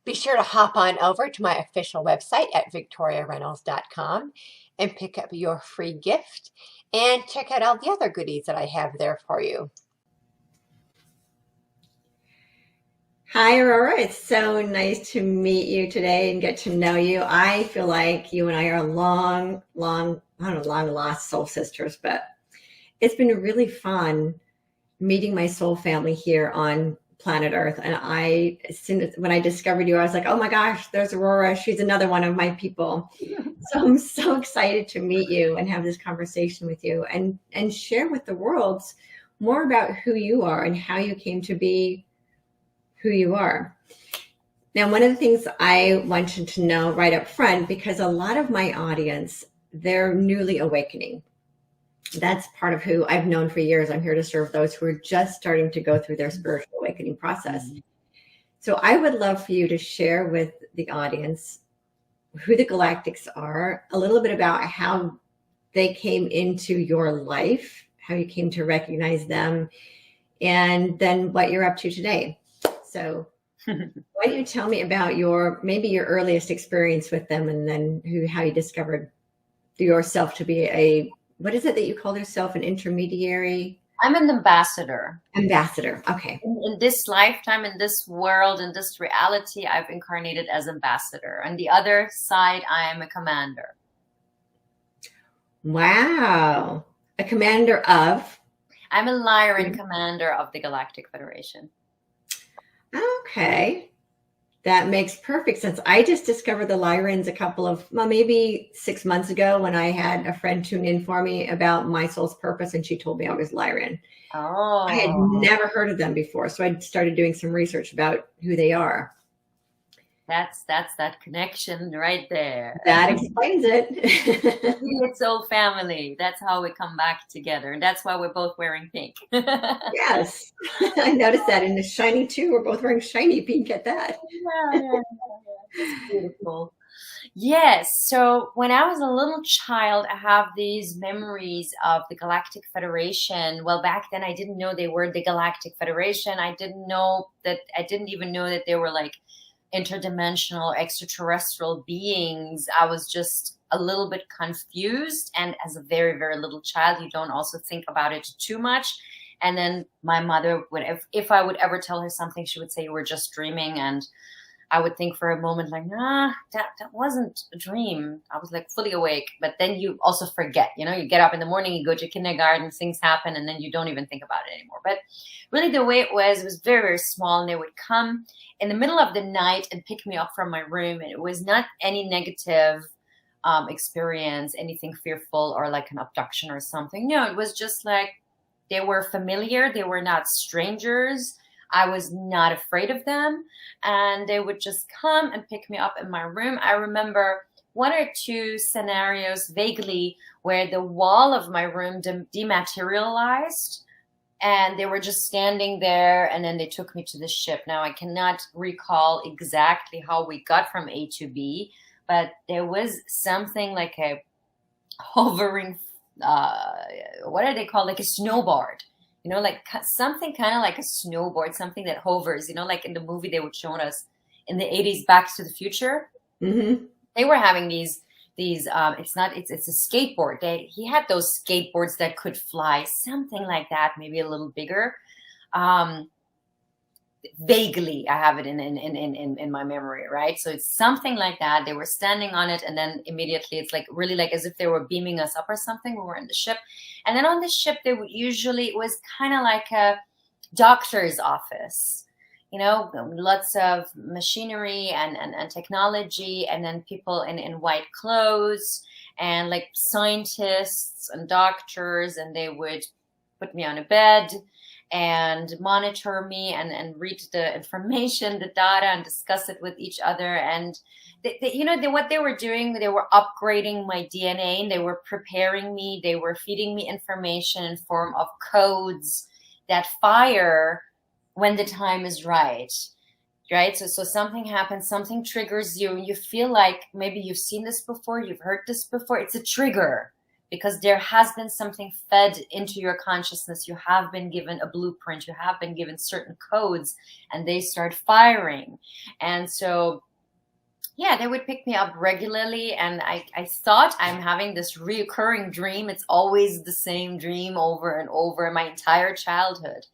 Be sure to hop on over to my official website at victoriareynolds.com and pick up your free gift and check out all the other goodies that I have there for you. Hi, Aurora. It's so nice to meet you today and get to know you. I feel like you and I are I don't know, long lost soul sisters, but it's been really fun meeting my soul family here on planet Earth. And as soon as when I discovered you, I was like, oh my gosh, there's Aurora. She's another one of my people. So I'm so excited to meet you and have this conversation with you and share with the world more about who you are and how you came to be who you are. Now, one of the things I wanted to know right up front, because a lot of my audience, they're newly awakening. That's part of who I've known for years. I'm here to serve those who are just starting to go through their spiritual awakening process. So I would love for you to share with the audience who the Galactics are, a little bit about how they came into your life, how you came to recognize them, and then what you're up to today. So why don't you tell me about maybe your earliest experience with them, and then how you discovered yourself to be what is it that you call yourself, an intermediary? I'm an ambassador. Ambassador. Okay. In this lifetime, in this world, in this reality, I've incarnated as ambassador. On the other side, I am a commander. Wow. A commander of? I'm a Lyran commander of the Galactic Federation. Okay. That makes perfect sense. I just discovered the Lyrans maybe 6 months ago when I had a friend tune in for me about my soul's purpose, and she told me I was Lyran. Oh. I had never heard of them before, so I started doing some research about who they are. That's that connection right there. That explains it. It's all family. That's how we come back together. And that's why we're both wearing pink. Yes. I noticed that in the shiny too. We're both wearing shiny pink at that. Yeah. It's beautiful. Yes. So when I was a little child, I have these memories of the Galactic Federation. Well, back then I didn't know they were the Galactic Federation. I didn't even know that they were like interdimensional extraterrestrial beings. I was just a little bit confused, and as a very, very little child, you don't also think about it too much. And then my mother would, if I would ever tell her something, she would say, you were just dreaming. And I would think for a moment like, nah, that wasn't a dream. I was like fully awake. But then you also forget, you get up in the morning, you go to kindergarten, things happen, and then you don't even think about it anymore. But really the way it was very, very small. And they would come in the middle of the night and pick me up from my room. And it was not any negative experience, anything fearful or like an abduction or something. No, it was just like they were familiar. They were not strangers. I was not afraid of them, and they would just come and pick me up in my room. I remember one or two scenarios vaguely where the wall of my room dematerialized, and they were just standing there, and then they took me to the ship. Now, I cannot recall exactly how we got from A to B, but there was something like a hovering, what are they called? Like a snowboard. Like something kind of like a snowboard, something that hovers, like in the movie they would show us in the 80s, Back to the Future. Mm-hmm. They were having these, it's a skateboard. He had those skateboards that could fly, something like that, maybe a little bigger. Vaguely, I have it in my memory, right? So it's something like that. They were standing on it, and then immediately it's like really like as if they were beaming us up or something. We were in the ship, and then on the ship it was kind of like a doctor's office, lots of machinery and technology, and then people in white clothes and like scientists and doctors, and they would put me on a bed and monitor me and read the information, the data, and discuss it with each other. And what they were doing, they were upgrading my DNA, and they were preparing me. They were feeding me information in form of codes that fire when the time is right. Right? So something happens, something triggers you, and you feel like maybe you've seen this before, you've heard this before. It's a trigger. because there has been something fed into your consciousness. You have been given a blueprint, you have been given certain codes, and they start firing. And so, yeah, they would pick me up regularly, and I thought I'm having this reoccurring dream. It's always the same dream over and over my entire childhood.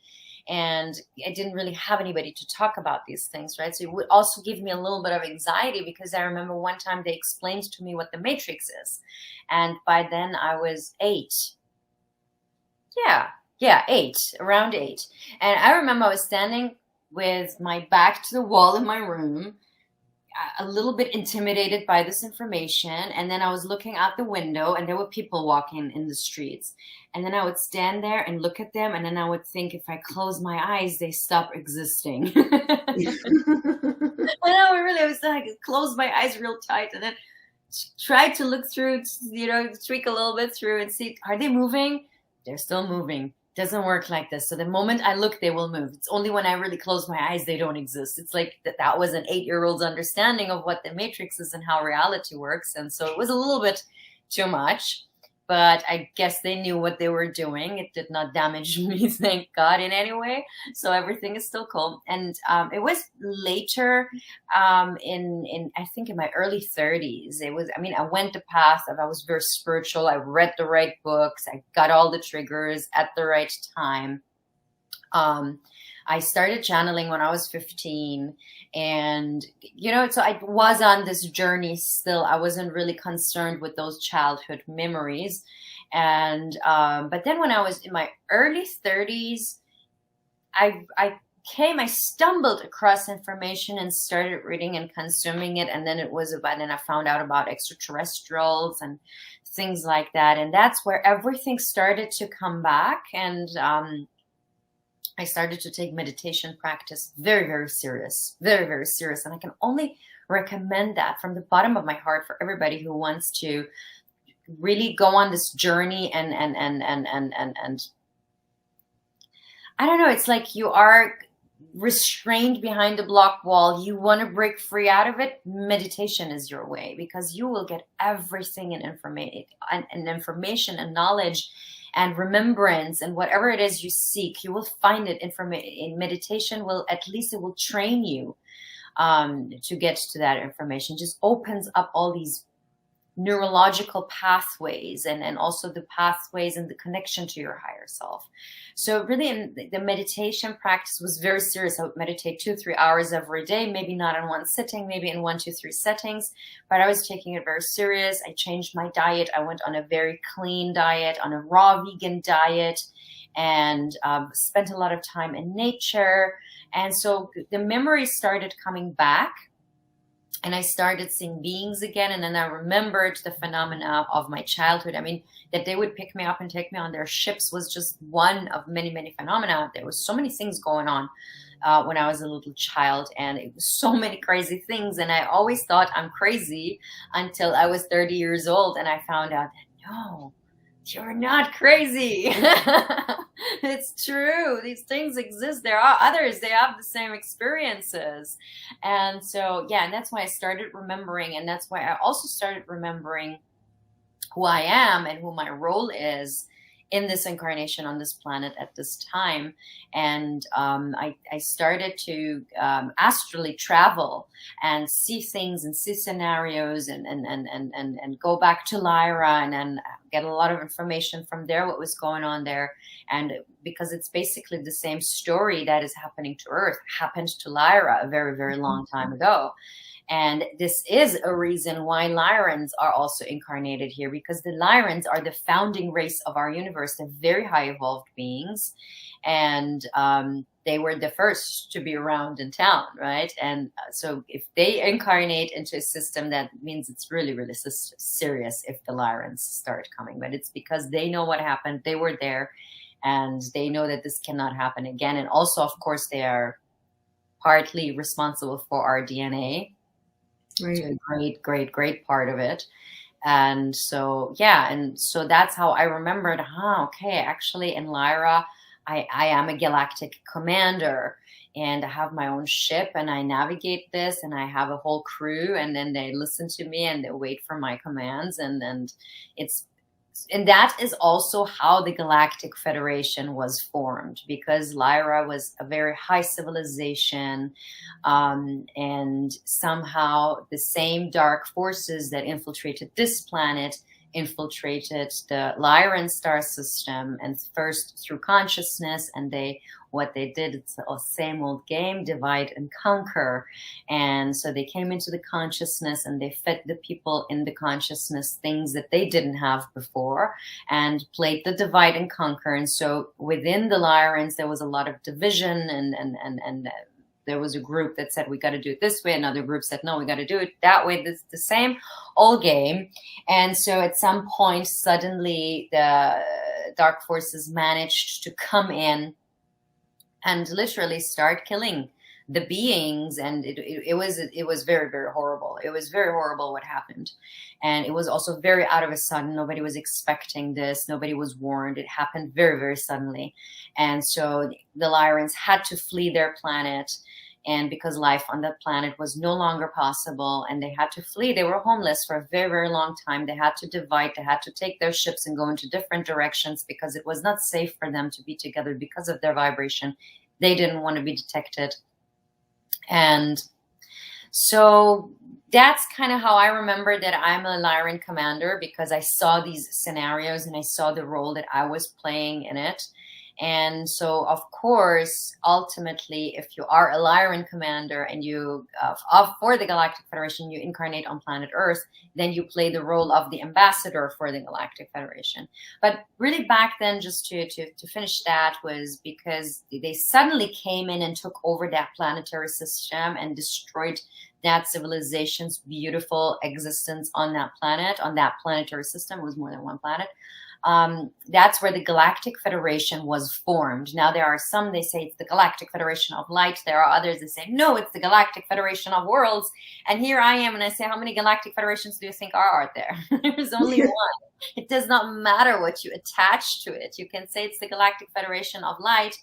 And I didn't really have anybody to talk about these things, right? So it would also give me a little bit of anxiety, because I remember one time they explained to me what the matrix is. And by then I was 8. Yeah, 8, around 8. And I remember I was standing with my back to the wall in my room, a little bit intimidated by this information. And then I was looking out the window, and there were people walking in the streets. And then I would stand there and look at them. And then I would think, if I close my eyes, they stop existing. And I was like, close my eyes real tight, and then try to look through, tweak a little bit through and see, are they moving? They're still moving. Doesn't work like this. So the moment I look, they will move. It's only when I really close my eyes, they don't exist. It's like that was an 8-year-old's understanding of what the matrix is and how reality works. And so it was a little bit too much, but I guess they knew what they were doing. It did not damage me, thank God, in any way. So everything is still cool. And it was later, in I think in my early 30s. I went the path of, I was very spiritual. I read the right books. I got all the triggers at the right time. I started channeling when I was 15, and, so I was on this journey still. I wasn't really concerned with those childhood memories. And, but then when I was in my early 30s, I stumbled across information and started reading and consuming it. And then then I found out about extraterrestrials and things like that. And that's where everything started to come back. And, I started to take meditation practice very, very serious, very, very serious. And I can only recommend that from the bottom of my heart for everybody who wants to really go on this journey. And I don't know, it's like you are restrained behind the block wall. You want to break free out of it. Meditation is your way, because you will get everything in information and knowledge and remembrance, and whatever it is you seek, you will find it in meditation. It will train you to get to that information. Just opens up all these neurological pathways, and also the pathways and the connection to your higher self. So really, in the meditation practice was very serious. I would meditate 2-3 hours every day, maybe not in one sitting, maybe in 1-2-3 settings, but I was taking it very serious. I changed my diet. I went on a very clean diet, on a raw vegan diet, and spent a lot of time in nature. And so the memories started coming back, and I started seeing beings again. And then I remembered the phenomena of my childhood. I mean, that they would pick me up and take me on their ships was just one of many, many phenomena. There was so many things going on when I was a little child, and it was so many crazy things. And I always thought I'm crazy until I was 30 years old. And I found out that, no, you're not crazy. It's true. These things exist. There are others. They have the same experiences. And so, yeah, and that's why I started remembering. And that's why I also started remembering who I am and who my role is in this incarnation on this planet at this time. And I started to astrally travel and see things and see scenarios and go back to Lyra and then get a lot of information from there, what was going on there. And because it's basically the same story that is happening to Earth, happened to Lyra a very, very long time ago. And this is a reason why Lyrans are also incarnated here, because the Lyrans are the founding race of our universe. They're very high evolved beings. And they were the first to be around in town, right? And so if they incarnate into a system, that means it's really, really serious if the Lyrans start coming. But it's because they know what happened. They were there, and they know that this cannot happen again. And also, of course, they are partly responsible for our DNA. Right. So a great part of it. And so, yeah, and so that's how I remembered, okay, actually in Lyra, I am a galactic commander, and I have my own ship, and I navigate this, and I have a whole crew, and then they listen to me and they wait for my commands. And it's and that is also how the Galactic Federation was formed, because Lyra was a very high civilization, and somehow the same dark forces that infiltrated this planet infiltrated the Lyran star system, and first through consciousness, and what they did, it's the same old game, divide and conquer. And so they came into the consciousness and they fed the people in the consciousness things that they didn't have before, and played the divide and conquer. And so within the Lyrans, there was a lot of division, and there was a group that said, we got to do it this way. Another group said, no, we got to do it that way. This the same old game. And so at some point, suddenly the dark forces managed to come in and literally start killing the beings. And it was very, very horrible. It was very horrible what happened. And it was also very out of a sudden. Nobody was expecting this. Nobody was warned. It happened very, very suddenly. And so the Lyrans had to flee their planet. And because life on that planet was no longer possible and they had to flee, they were homeless for a very, very long time. They had to divide. They had to take their ships and go into different directions because it was not safe for them to be together because of their vibration. They didn't want to be detected. And so that's kind of how I remember that I'm a Lyran commander, because I saw these scenarios and I saw the role that I was playing in it. And so, of course, ultimately, if you are a Lyran commander and you, for the Galactic Federation, you incarnate on planet Earth, then you play the role of the ambassador for the Galactic Federation. But really back then, just to finish that, was because they suddenly came in and took over that planetary system and destroyed that civilization's beautiful existence on that planet, on that planetary system. It was more than one planet. That's where the Galactic Federation was formed. Now, there are some, they say it's the Galactic Federation of Light. There are others that say, no, it's the Galactic Federation of Worlds. And here I am, and I say, how many Galactic Federations do you think are there? There's only one. It does not matter what you attach to it. You can say it's the Galactic Federation of Light.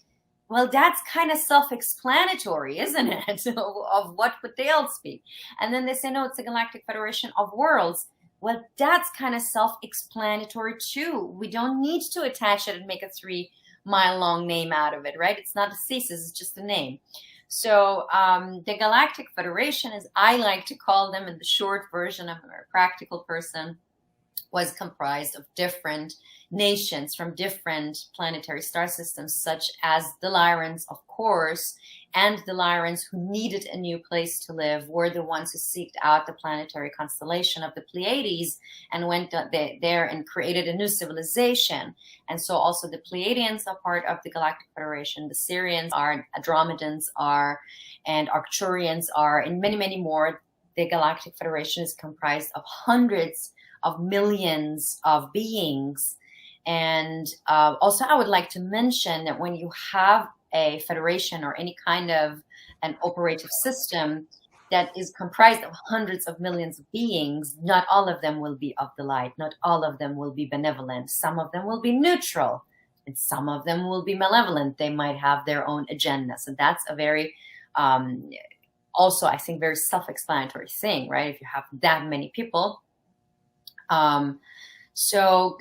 Well, that's kind of self-explanatory, isn't it? Of what would they else be? And then they say, no, it's the Galactic Federation of Worlds. Well, that's kind of self-explanatory too. We don't need to attach it and make a 3-mile-long name out of it, right? It's not a thesis, it's just a name. So the Galactic Federation, as I like to call them in the short version, I'm a very practical person, was comprised of different nations from different planetary star systems, such as the Lyrans, of course, and the Lyrans who needed a new place to live were the ones who seeked out the planetary constellation of the Pleiades and went there and created a new civilization. And so also the Pleiadians are part of the Galactic Federation. The Sirians are, Andromedans are, and Arcturians are, and many, many more. The Galactic Federation is comprised of hundreds of millions of beings. And also I would like to mention that when you have a federation or any kind of an operative system that is comprised of hundreds of millions of beings, not all of them will be of the light. Not all of them will be benevolent. Some of them will be neutral, and some of them will be malevolent. They might have their own agenda. So that's a very, also, I think, very self-explanatory thing, right? If you have that many people. So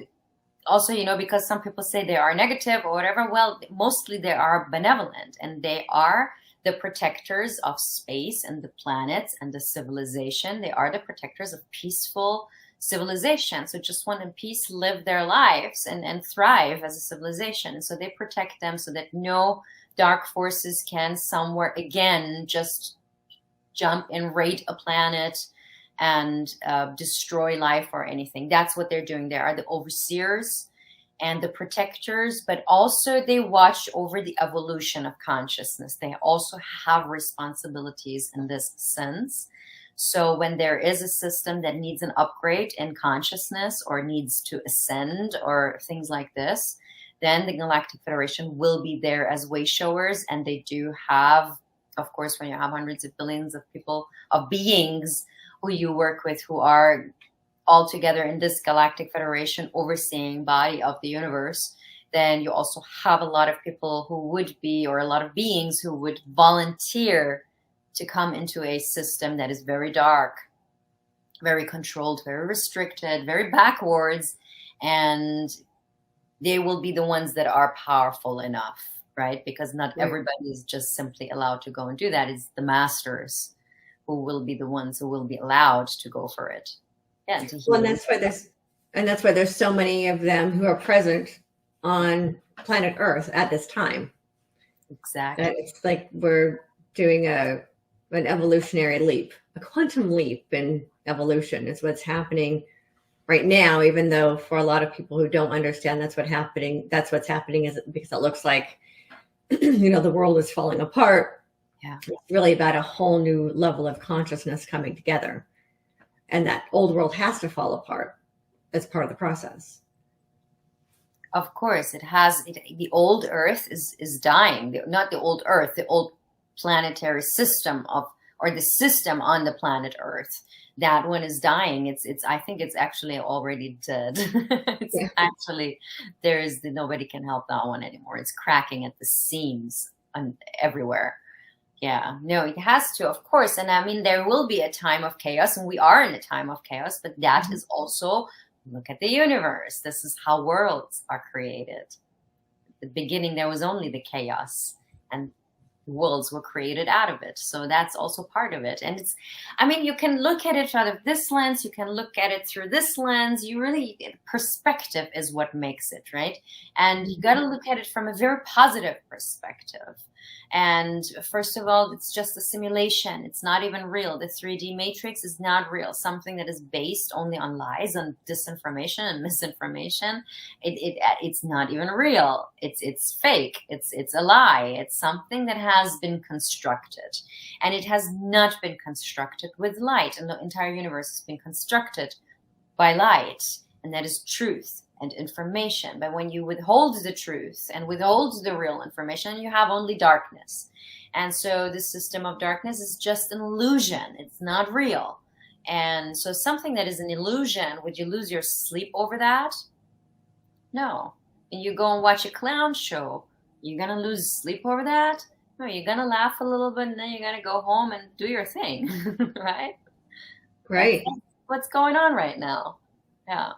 also, you know, because some people say they are negative or whatever, well, mostly they are benevolent, and they are the protectors of space and the planets and the civilization. They are the protectors of peaceful civilization. So just want in peace, live their lives and thrive as a civilization. And so they protect them so that no dark forces can somewhere again just jump and raid a planet and destroy life or anything. That's what they're doing. They are the overseers and the protectors, but also they watch over the evolution of consciousness. They also have responsibilities in this sense. So when there is a system that needs an upgrade in consciousness or needs to ascend or things like this, then the Galactic Federation will be there as way showers. And they do have, of course, when you have hundreds of billions of people, of beings who you work with, who are all together in this Galactic Federation overseeing body of the universe, then you also have a lot of people who would be, or a lot of beings who would volunteer to come into a system that is very dark, very controlled, very restricted, very backwards. and they will be the ones that are powerful enough, right? Because not everybody is just simply allowed to go and do that. It's the masters who will be the ones who will be allowed to go for it. Yeah. Well, and that's why there's so many of them who are present on planet Earth at this time. Exactly. That it's like we're doing an evolutionary leap, a quantum leap in evolution is what's happening right now, even though for a lot of people who don't understand that's what's happening is because it looks like, the world is falling apart. Yeah. It's really about a whole new level of consciousness coming together. And that old world has to fall apart as part of the process. Of course, the old Earth is dying. Not the old Earth, the old planetary system or the system on the planet Earth. That one is dying. I think it's actually already dead. Actually, nobody can help that one anymore. It's cracking at the seams everywhere. Yeah, no, it has to, of course. And I mean, there will be a time of chaos, and we are in a time of chaos, but that is also, look at the universe. This is how worlds are created. At the beginning, there was only the chaos, and worlds were created out of it. So that's also part of it. And you can look at it out of this lens. You can look at it through this lens. Perspective is what makes it, right? And you got to look at it from a very positive perspective. And first of all, it's just a simulation. It's not even real. The 3D matrix is not real. Something that is based only on lies, on disinformation and misinformation. It's not even real. It's fake. It's a lie. It's something that has been constructed, and it has not been constructed with light. And the entire universe has been constructed by light, and that is truth and information. But when you withhold the truth and withhold the real information, you have only darkness. And so the system of darkness is just an illusion. It's not real. And so something that is an illusion, would you lose your sleep over that? No. And you go and watch a clown show, you're going to lose sleep over that? No, you're going to laugh a little bit, and then you're going to go home and do your thing, right? Right. That's what's going on right now. Yeah.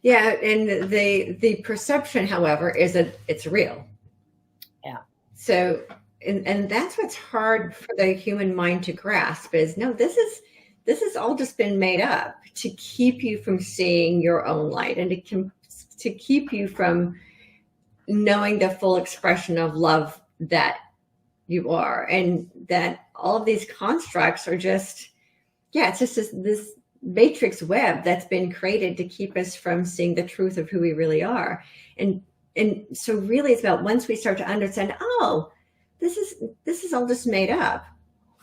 Yeah, and the perception, however, is that it's real. Yeah. So, and that's what's hard for the human mind to grasp is, no, this has all just been made up to keep you from seeing your own light, and to keep you from knowing the full expression of love that you are, and that all of these constructs are just, it's just this matrix web that's been created to keep us from seeing the truth of who we really are. And so really it's about, once we start to understand, this is all just made up,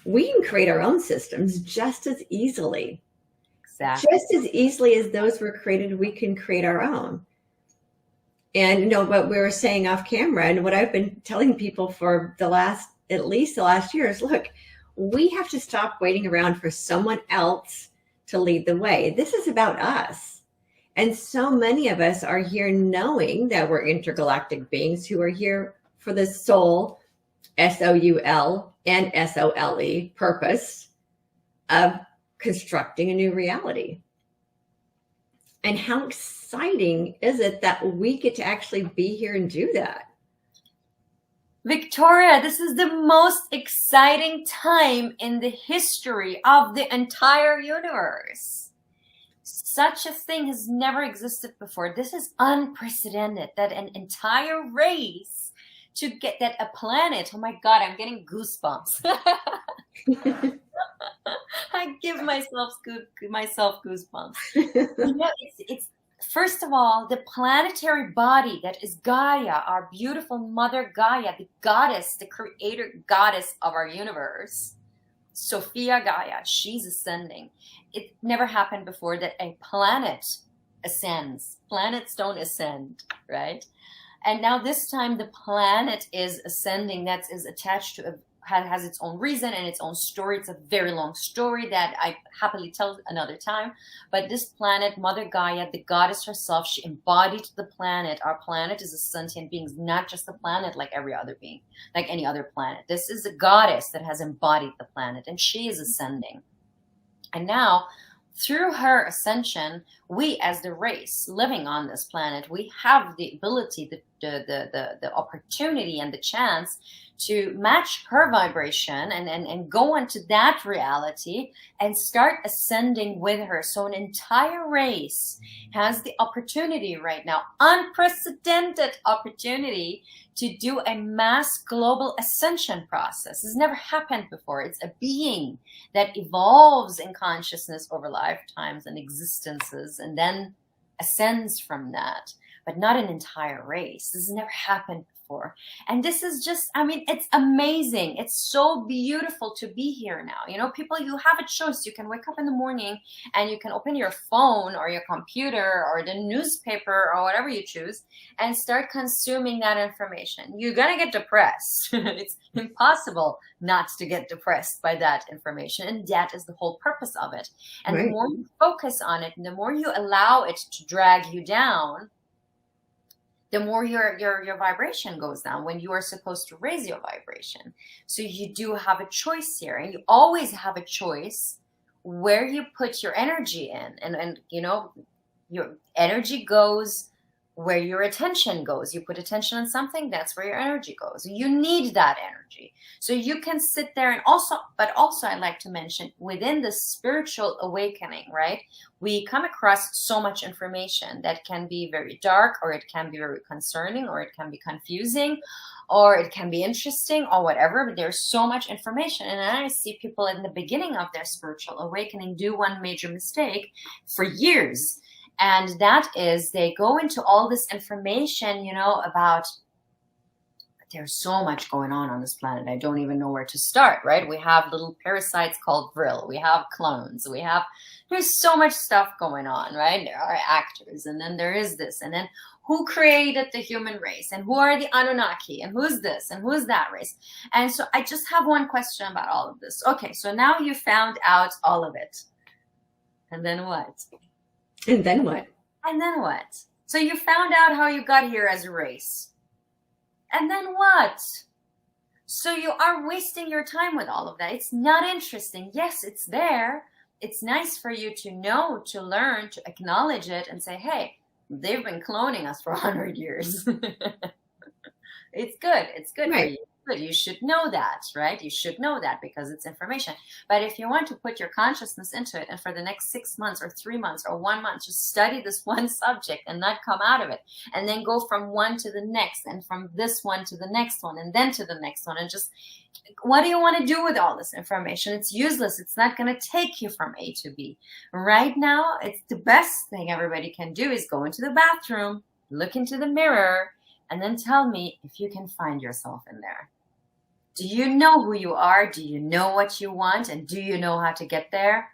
we can create our own systems just as easily. Exactly. Just as easily as those were created, we can create our own. And what we were saying off camera, and what I've been telling people for at least the last year is, look, we have to stop waiting around for someone else to lead the way. This is about us. And so many of us are here knowing that we're intergalactic beings who are here for the soul, SOUL and SOLE purpose of constructing a new reality. And how exciting is it that we get to actually be here and do that? Victoria, this is the most exciting time in the history of the entire universe. Such a thing has never existed before. This is unprecedented, that an entire race to get that a planet. Oh my God, I'm getting goosebumps. I give myself goosebumps. It's first of all, the planetary body that is Gaia, our beautiful mother Gaia, the goddess, the creator goddess of our universe, Sophia Gaia, she's ascending. It never happened before that a planet ascends. Planets don't ascend, right? And now this time the planet is ascending, that is attached to has its own reason and its own story. It's a very long story that I happily tell another time. But this planet, Mother Gaia, the goddess herself, she embodied the planet. Our planet is a sentient being, not just a planet like every other being, like any other planet. This is a goddess that has embodied the planet, and she is ascending. And now, through her ascension, we as the race living on this planet, we have the ability, the opportunity and the chance to match her vibration and go into that reality and start ascending with her. So an entire race has the opportunity right now, unprecedented opportunity, to do a mass global ascension process. This has never happened before. It's a being that evolves in consciousness over lifetimes and existences and then ascends from that, but not an entire race. This has never happened before. And this is just, I mean, it's amazing. It's so beautiful to be here now. You know, people, you have a choice. You can wake up in the morning and you can open your phone or your computer or the newspaper or whatever you choose and start consuming that information. You're going to get depressed. It's impossible not to get depressed by that information. And that is the whole purpose of it. And Right. the more you focus on it and the more you allow it to drag you down, the more your vibration goes down when you are supposed to raise your vibration. So you do have a choice here, and you always have a choice where you put your energy in. And you know, your energy goes where your attention goes. You put attention on something, that's where your energy goes. You need that energy. So you can sit there and also I'd like to mention, within the spiritual awakening, right? We come across so much information that can be very dark, or it can be very concerning, or it can be confusing, or it can be interesting, or whatever, but there's so much information. And I see people in the beginning of their spiritual awakening do one major mistake for years. And that is, they go into all this information, you know, about, there's so much going on this planet. I don't even know where to start, right? We have little parasites called Vril. We have clones. There's so much stuff going on, right? There are actors, and then there is this, and then who created the human race, and who are the Anunnaki, and who's this, and who's that race? And so I just have one question about all of this. Okay, so now you found out all of it. And then what? And then what? And then what? So you found out how you got here as a race. And then what? So you are wasting your time with all of that. It's not interesting. Yes, it's there. It's nice for you to know, to learn, to acknowledge it and say, hey, they've been cloning us for 100 years. It's good. It's good Right. for you. Good. You should know that, right? You should know that because it's information. But if you want to put your consciousness into it, and for the next 6 months or 3 months or 1 month, just study this one subject and not come out of it, and then go from one to the next, and from this one to the next one, and then to the next one, and just, what do you want to do with all this information? It's useless. It's not going to take you from A to B. Right now, it's the best thing everybody can do is go into the bathroom, look into the mirror, and then tell me if you can find yourself in there. Do you know who you are? Do you know what you want? And do you know how to get there?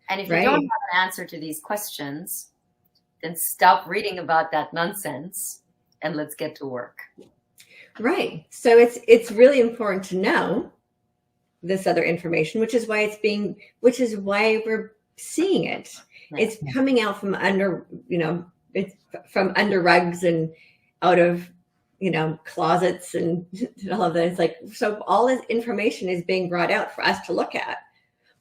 And if you don't have an answer to these questions, then stop reading about that nonsense and let's get to work. Right. So it's really important to know this other information, which is why we're seeing it. Right. It's coming out from under, it's from under rugs and out of, closets and all of that. It's like, so all this information is being brought out for us to look at.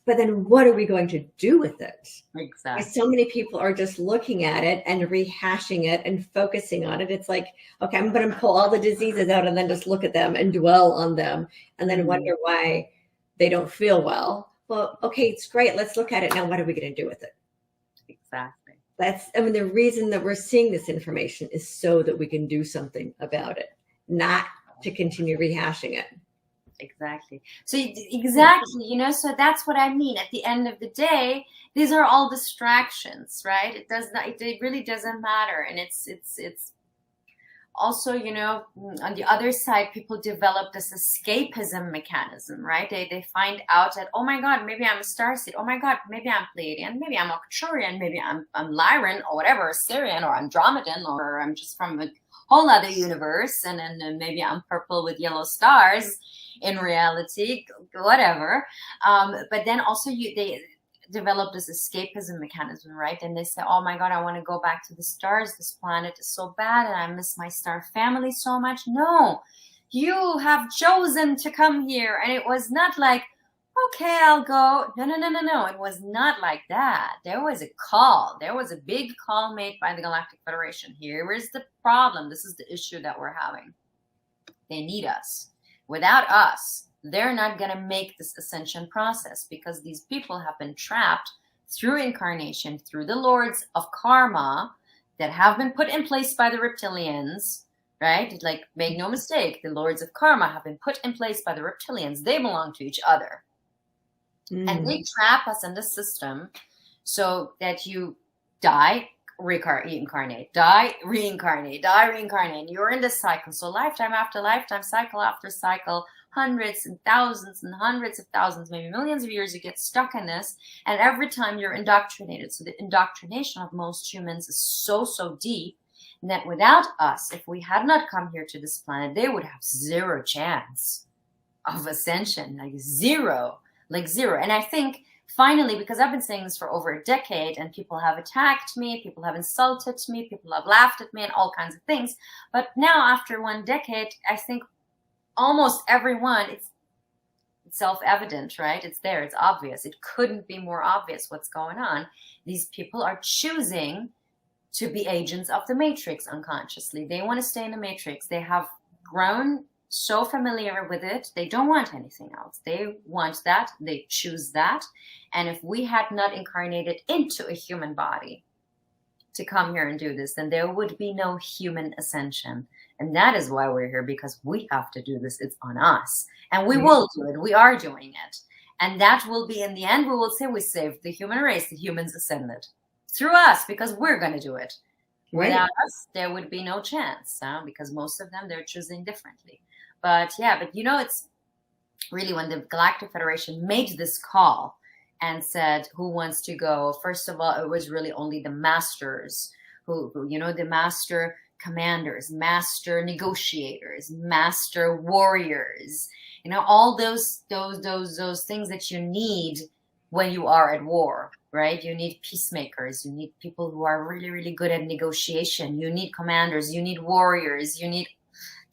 But then what are we going to do with it? Exactly. So many people are just looking at it and rehashing it and focusing on it. It's like, okay, I'm going to pull all the diseases out and then just look at them and dwell on them and then wonder why they don't feel well. Well, okay, it's great. Let's look at it now. What are we going to do with it? Exactly. The reason that we're seeing this information is so that we can do something about it, not to continue rehashing it. Exactly. So exactly, so that's what I mean. At the end of the day, these are all distractions, right? It really doesn't matter. And it's also, on the other side, people develop this escapism mechanism, right? They find out that, oh my God, maybe I'm a starseed. Oh my God, maybe I'm Pleiadian. Maybe I'm Arcturian. Maybe I'm Lyran or whatever, Sirian or Andromedan, or I'm just from a whole other universe. And then maybe I'm purple with yellow stars in reality, whatever. But then also they develop this escapism mechanism, right? And they say, oh my God, I want to go back to the stars. This planet is so bad and I miss my star family so much. No, you have chosen to come here. And it was not like, okay, I'll go. No, no, no, no, no. It was not like that. There was a call. There was a big call made by the Galactic Federation. Here is the problem. This is the issue that we're having. They need us. Without us, they're not going to make this ascension process, because these people have been trapped through incarnation, through the lords of karma that have been put in place by the reptilians, right? Like, make no mistake, the lords of karma have been put in place by the reptilians. They belong to each other. And they trap us in the system so that you die, reincarnate, die, reincarnate, die, reincarnate. And you're in this cycle. So lifetime after lifetime, cycle after cycle, hundreds and hundreds of thousands, maybe millions of years, you get stuck in this. And every time you're indoctrinated. So the indoctrination of most humans is so, so deep that without us, if we had not come here to this planet, they would have zero chance of ascension, like zero. And I think finally, because I've been saying this for over a decade, and people have attacked me, people have insulted me, people have laughed at me and all kinds of things. But now, after 1 decade, I think almost everyone, it's self-evident, right? It's there, it's obvious. It couldn't be more obvious what's going on. These people are choosing to be agents of the Matrix unconsciously. They want to stay in the Matrix. They have grown so familiar with it, they don't want anything else. They want that, they choose that. And if we had not incarnated into a human body to come here and do this, then there would be no human ascension. And that is why we're here, because we have to do this. It's on us. And we will do it. We are doing it. And that will be, in the end, we will say we saved the human race. The humans ascended through us, because we're going to do it. Without us, there would be no chance, because most of them, they're choosing differently. But it's really, when the Galactic Federation made this call and said, who wants to go? First of all, it was really only the masters who the master commanders, master negotiators, master warriors, all those things that you need when you are at war, right? You need peacemakers. You need people who are really, really good at negotiation. You need commanders. You need warriors. You need,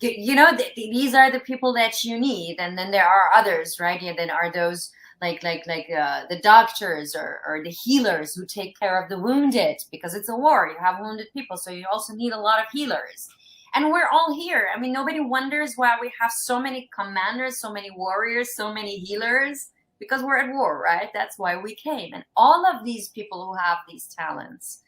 these are the people that you need. And then there are others, right? Yeah, then are those like the doctors or the healers who take care of the wounded, because it's a war. You have wounded people. So you also need a lot of healers. And we're all here. I mean, nobody wonders why we have so many commanders, so many warriors, so many healers, because we're at war, right? That's why we came. And all of these people who have these talents,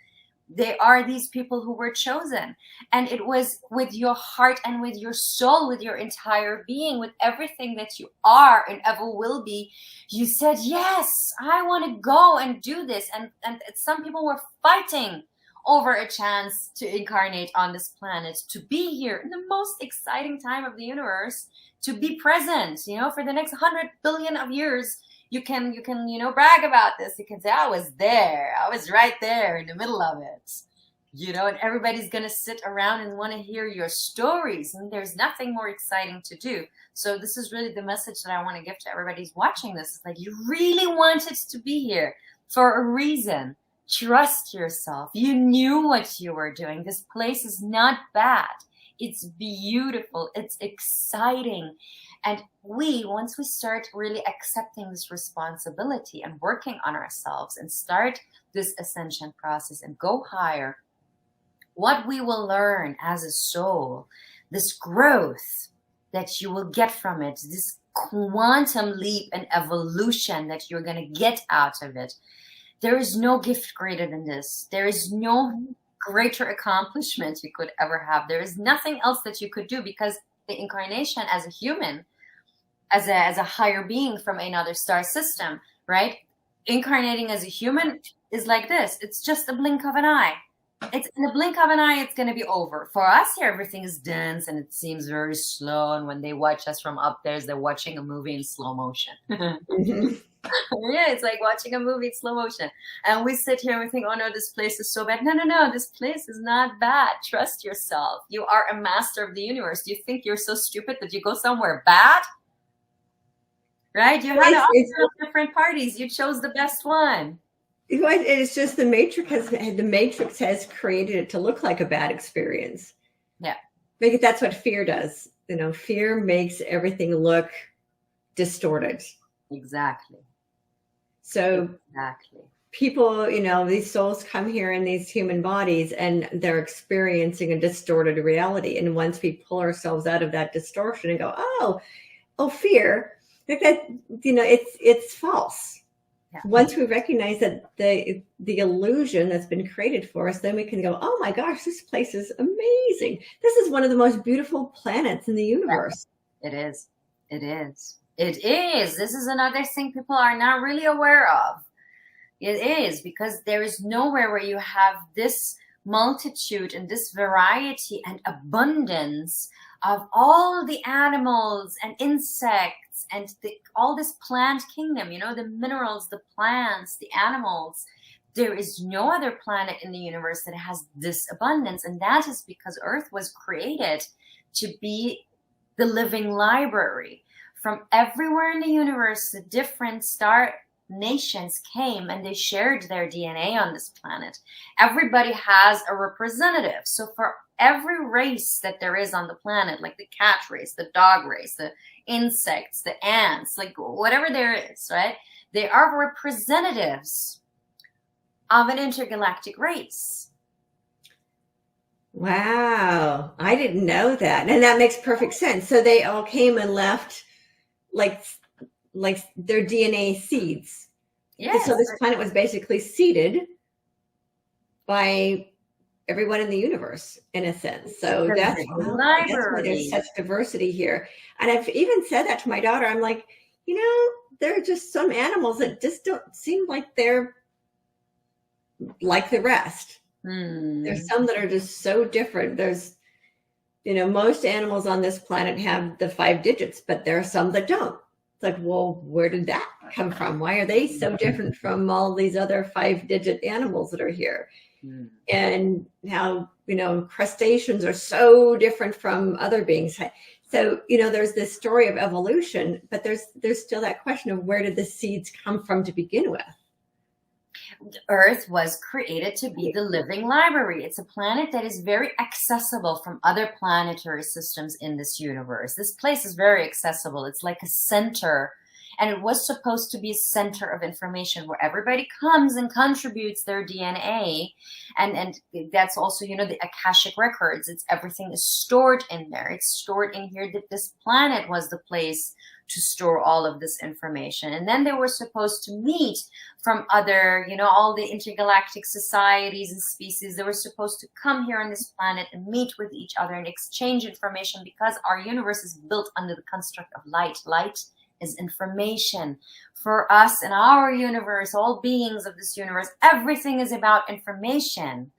they are these people who were chosen. And it was with your heart and with your soul, with your entire being, with everything that you are and ever will be. You said, yes, I want to go and do this. And some people were fighting over a chance to incarnate on this planet, to be here in the most exciting time of the universe, to be present, for the next 100 billion of years. You can brag about this. You can say, I was there. I was right there in the middle of it. And everybody's going to sit around and want to hear your stories. And there's nothing more exciting to do. So this is really the message that I want to give to everybody who's watching this. It's like, you really wanted to be here for a reason. Trust yourself. You knew what you were doing. This place is not bad. It's beautiful. It's exciting. And once we start really accepting this responsibility and working on ourselves and start this ascension process and go higher, what we will learn as a soul, this growth that you will get from it, this quantum leap and evolution that you're going to get out of it. There is no gift greater than this. There is no greater accomplishment you could ever have. There is nothing else that you could do, because the incarnation as a human, as a higher being from another star system, right? Incarnating as a human is like this. It's just a blink of an eye. It's in a blink of an eye, it's going to be over. For us here, everything is dense and it seems very slow. And when they watch us from up there, they're watching a movie in slow motion. Yeah, it's like watching a movie in slow motion. And we sit here and we think, oh no, this place is so bad. No, this place is not bad. Trust yourself. You are a master of the universe. Do you think you're so stupid that you go somewhere bad? Right? You had different parties. You chose the best one. It's just the Matrix has created it to look like a bad experience. Yeah. Because that's what fear does. Fear makes everything look distorted. Exactly. So Exactly. people, these souls come here in these human bodies and they're experiencing a distorted reality. And once we pull ourselves out of that distortion and go, oh, fear, like that, it's false. Yeah. Once we recognize that the illusion that's been created for us, then we can go, oh my gosh, this place is amazing. This is one of the most beautiful planets in the universe. It is. It is. It is. This is another thing people are not really aware of. It is, because there is nowhere where you have this multitude and this variety and abundance of all the animals and insects and all this plant kingdom, the minerals, the plants, the animals. There is no other planet in the universe that has this abundance. And that is because Earth was created to be the living library. From everywhere in the universe, the different star nations came and they shared their DNA on this planet. Everybody has a representative. So for every race that there is on the planet, like the cat race, the dog race, the insects, the ants, like whatever there is, right? They are representatives of an intergalactic race. Wow. I didn't know that. And that makes perfect sense. So they all came and left like their DNA seeds. Yes. So this planet was basically seeded by everyone in the universe, in a sense. So that's why there's such diversity here. And I've even said that to my daughter. I'm like, there are just some animals that just don't seem like they're like the rest. There's some that are just so different. There's, most animals on this planet have the 5 digits, but there are some that don't. It's like, well, where did that come from? Why are they so different from all these other 5-digit animals that are here? And how, crustaceans are so different from other beings. So, there's this story of evolution, but there's still that question of where did the seeds come from to begin with? Earth was created to be the living library. It's a planet that is very accessible from other planetary systems in this universe. This place is very accessible. It's like a center, and it was supposed to be a center of information where everybody comes and contributes their DNA. And that's also, the Akashic records. Everything is stored in there. It's stored in here that this planet was the place to store all of this information. And then they were supposed to meet from other, all the intergalactic societies and species. They were supposed to come here on this planet and meet with each other and exchange information, because our universe is built under the construct of light. Light is information. For us in our universe, all beings of this universe, everything is about information.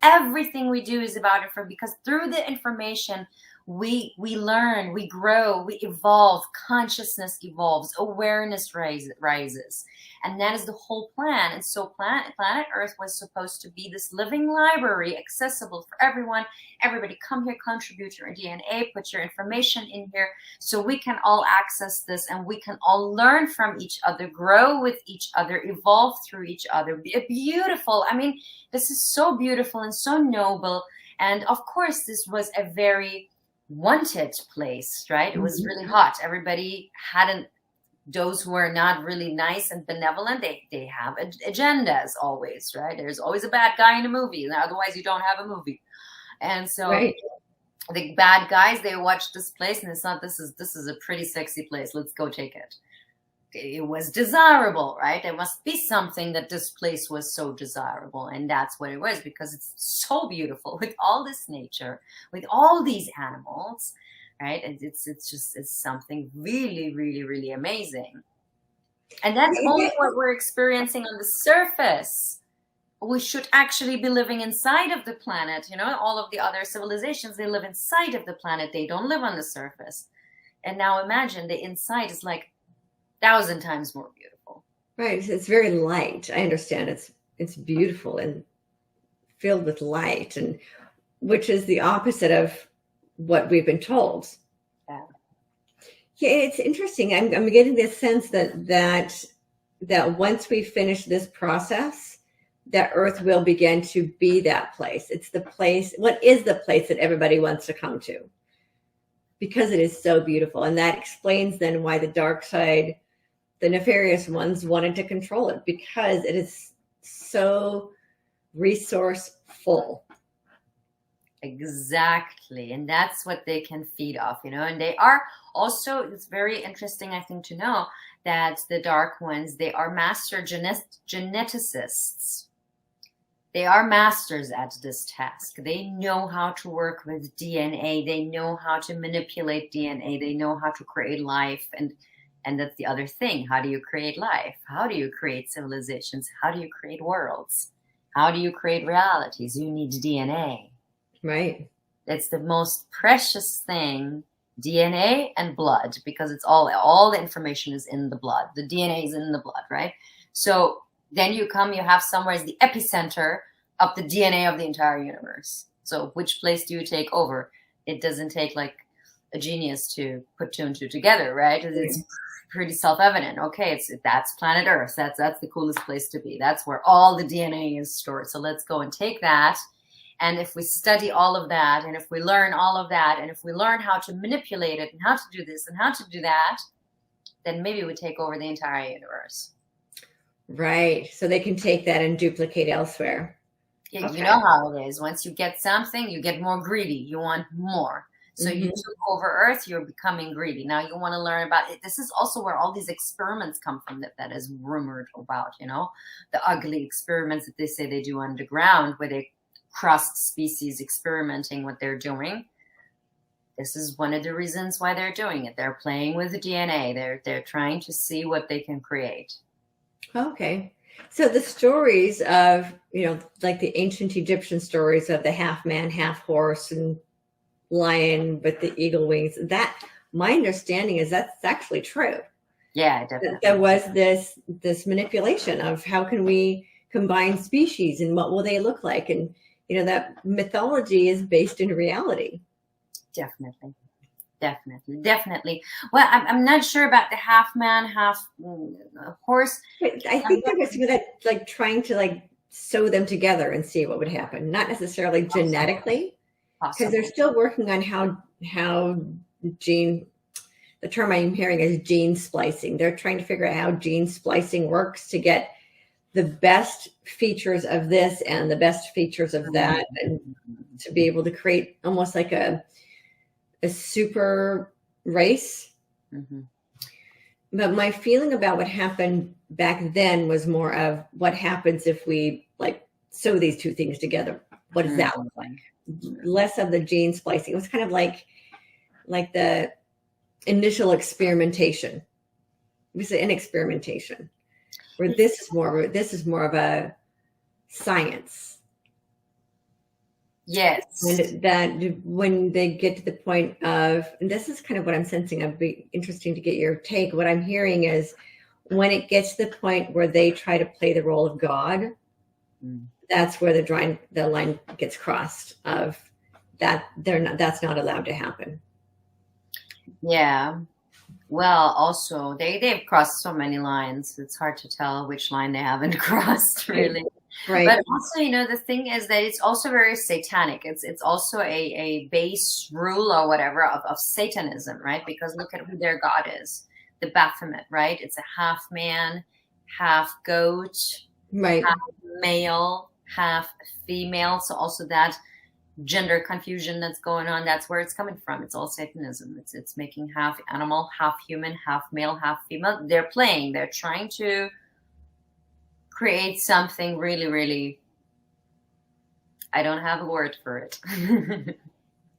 Everything we do is about information, because through the information, we learn, we grow, we evolve, consciousness evolves, awareness rises. And that is the whole plan. And so planet Earth was supposed to be this living library, accessible for everyone. Everybody come here, contribute your DNA, put your information in here, so we can all access this and we can all learn from each other, grow with each other, evolve through each other. Beautiful. I mean, this is so beautiful and so noble. And of course, this was a very wanted place, right? It was really hot. Everybody those who are not really nice and benevolent, they have agendas always, right? There's always a bad guy in a movie. Otherwise, you don't have a movie. And so the bad guys, they watch this place and they thought, this is a pretty sexy place. Let's go take it. It was desirable, right? There must be something that this place was so desirable. And that's what it was, because it's so beautiful with all this nature, with all these animals, right? And it's something really, really, really amazing. And that's only what we're experiencing on the surface. We should actually be living inside of the planet. All of the other civilizations, they live inside of the planet. They don't live on the surface. And now imagine the inside is like 1,000 times more beautiful. Right. It's very light. I understand. It's beautiful and filled with light, and which is the opposite of what we've been told. Yeah, it's interesting. I'm getting this sense that once we finish this process, that Earth will begin to be that place. It's the place. What is the place that everybody wants to come to? Because it is so beautiful. And that explains then why the dark side the nefarious ones wanted to control it because it is so resourceful. Exactly. And that's what they can feed off, and they are also, it's very interesting, I think, to know that the dark ones, they are master geneticists. They are masters at this task. They know how to work with DNA. They know how to manipulate DNA. They know how to create life. And that's the other thing. How do you create life? How do you create civilizations? How do you create worlds? How do you create realities? You need DNA. Right. It's the most precious thing, DNA and blood, because it's all the information is in the blood. The DNA is in the blood, right? So then you have somewhere is the epicenter of the DNA of the entire universe. So which place do you take over? It doesn't take like a genius to put two and two together, right? It's pretty self-evident. Okay, that's planet Earth. That's the coolest place to be. That's where all the DNA is stored. So let's go and take that. And if we study all of that, and if we learn all of that, and if we learn how to manipulate it and how to do this and how to do that, then maybe we take over the entire universe. Right. So they can take that and duplicate elsewhere. Yeah, okay. You know how it is. Once you get something, you get more greedy. You want more. So you took over Earth, you're becoming greedy. Now you want to learn about it. This is also where all these experiments come from that is rumored about, the ugly experiments that they say they do underground where they cross species experimenting what they're doing. This is one of the reasons why they're doing it. They're playing with the DNA. They're trying to see what they can create. Okay. So the stories of, like the ancient Egyptian stories of the half man, half horse and lion with the eagle wings, that my understanding is that's actually true. Yeah, definitely. There was this manipulation of how can we combine species and what will they look like? And, that mythology is based in reality. Definitely. Well, I'm not sure about the half man, half horse. But I think there was that like trying to like sew them together and see what would happen. Not necessarily genetically, because they're still working on how gene. The term I'm hearing is gene splicing. They're trying to figure out how gene splicing works to get the best features of this and the best features of that, and to be able to create almost like a super race. But my feeling about what happened back then was more of what happens if we like sew these two things together. What does that look like? Less of the gene splicing. It was kind of like the initial experimentation. It was an experimentation. Where this is more of a science. Yes. And that when they get to the point of, and this is kind of what I'm sensing, it'd be interesting to get your take. What I'm hearing is when it gets to the point where they try to play the role of God, that's where the line gets crossed of that that's not allowed to happen. Yeah. Well, also, they've crossed so many lines. It's hard to tell which line they haven't crossed, really. Right. But also, the thing is that it's also very satanic. It's also a base rule or whatever of Satanism, right? Because look at who their god is. The Baphomet, right? It's a half man, half goat, right, half male, half female. So also that gender confusion that's going on, that's where it's coming from. It's all Satanism. It's making half animal, half human, half male, half female. They're trying to create something really, really, I don't have a word for it.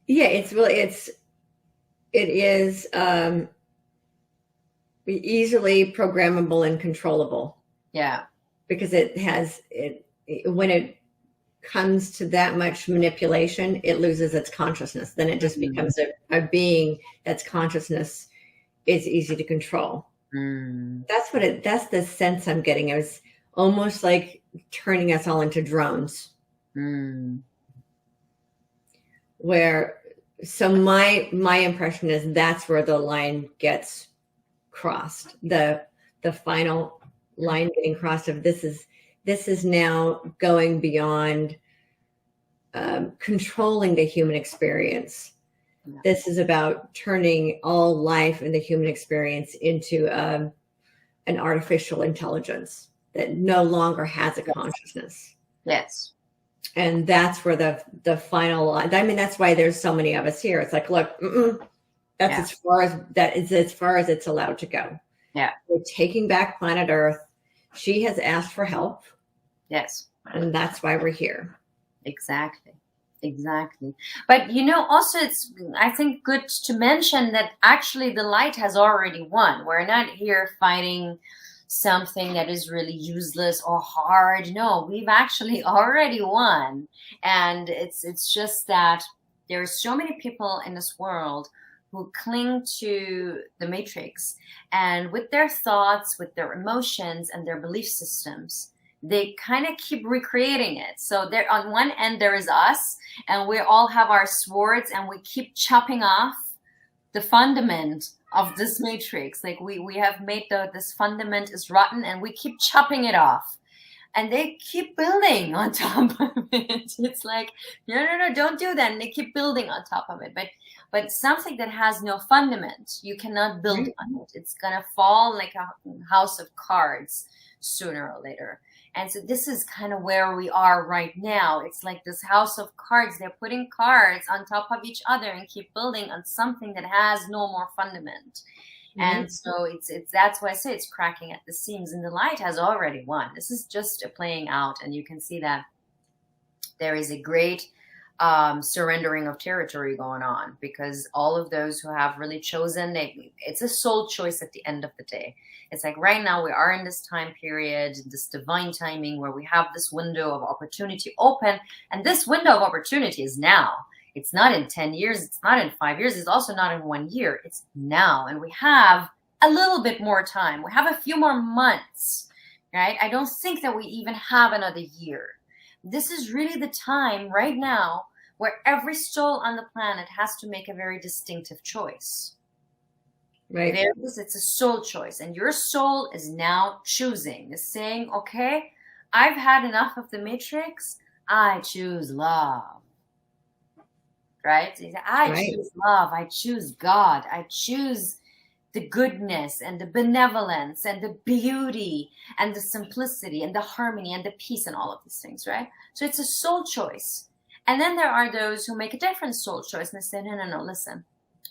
Yeah, it is easily programmable and controllable. Yeah. Because when it comes to that much manipulation, it loses its consciousness. Then it just becomes a being that's consciousness is easy to control. That's the sense I'm getting. It was almost like turning us all into drones. So my impression is that's where the line gets crossed. The final line getting crossed of this is now going beyond controlling the human experience. Yeah. This is about turning all life and the human experience into an artificial intelligence that no longer has a consciousness. Yes. And that's where the final line. I mean, that's why there's so many of us here. It's like, look, that's as far as it's allowed to go. Yeah. We're taking back planet Earth. She has asked for help. Yes. And that's why we're here. Exactly. But also it's, I think, good to mention that actually the light has already won. We're not here fighting something that is really useless or hard. No, we've actually already won. And it's just that there are so many people in this world who cling to the matrix, and with their thoughts, with their emotions and their belief systems, they kind of keep recreating it. So there, on one end, there is us, and we all have our swords, and we keep chopping off the fundament of this matrix. Like we have made this fundament is rotten, and we keep chopping it off. And they keep building on top of it. It's like, no, don't do that. And they keep building on top of it. But something that has no fundament, you cannot build on it. It's going to fall like a house of cards sooner or later. And so this is kind of where we are right now. It's like this house of cards. They're putting cards on top of each other and keep building on something that has no more fundament. And so it's that's why I say it's cracking at the seams, and the light has already won. This is just a playing out, and you can see that there is a great surrendering of territory going on, because all of those who have really chosen, it's a soul choice at the end of the day. It's like right now we are in this time period, this divine timing where we have this window of opportunity open, and this window of opportunity is now. It's not in 10 years. It's not in 5 years. It's also not in 1 year. It's now. And we have a little bit more time. We have a few more months, right? I don't think that we even have another year. This is really the time right now where every soul on the planet has to make a very distinctive choice. Right. It's a soul choice. And your soul is now choosing, is saying, okay, I've had enough of the matrix. I choose love. Right? I choose love. I choose God. I choose the goodness and the benevolence and the beauty and the simplicity and the harmony and the peace and all of these things, right? So it's a soul choice. And then there are those who make a different soul choice and they say, no, listen.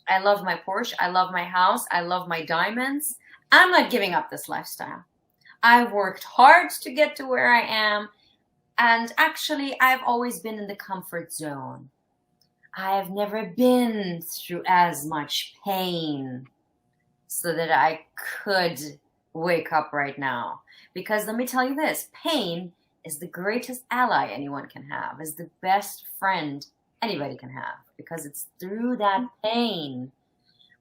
I love my Porsche. I love my house. I love my diamonds. I'm not giving up this lifestyle. I've worked hard to get to where I am. And actually, I've always been in the comfort zone. I have never been through as much pain so that I could wake up right now. Because let me tell you this, pain is the greatest ally anyone can have, is the best friend anybody can have. Because it's through that pain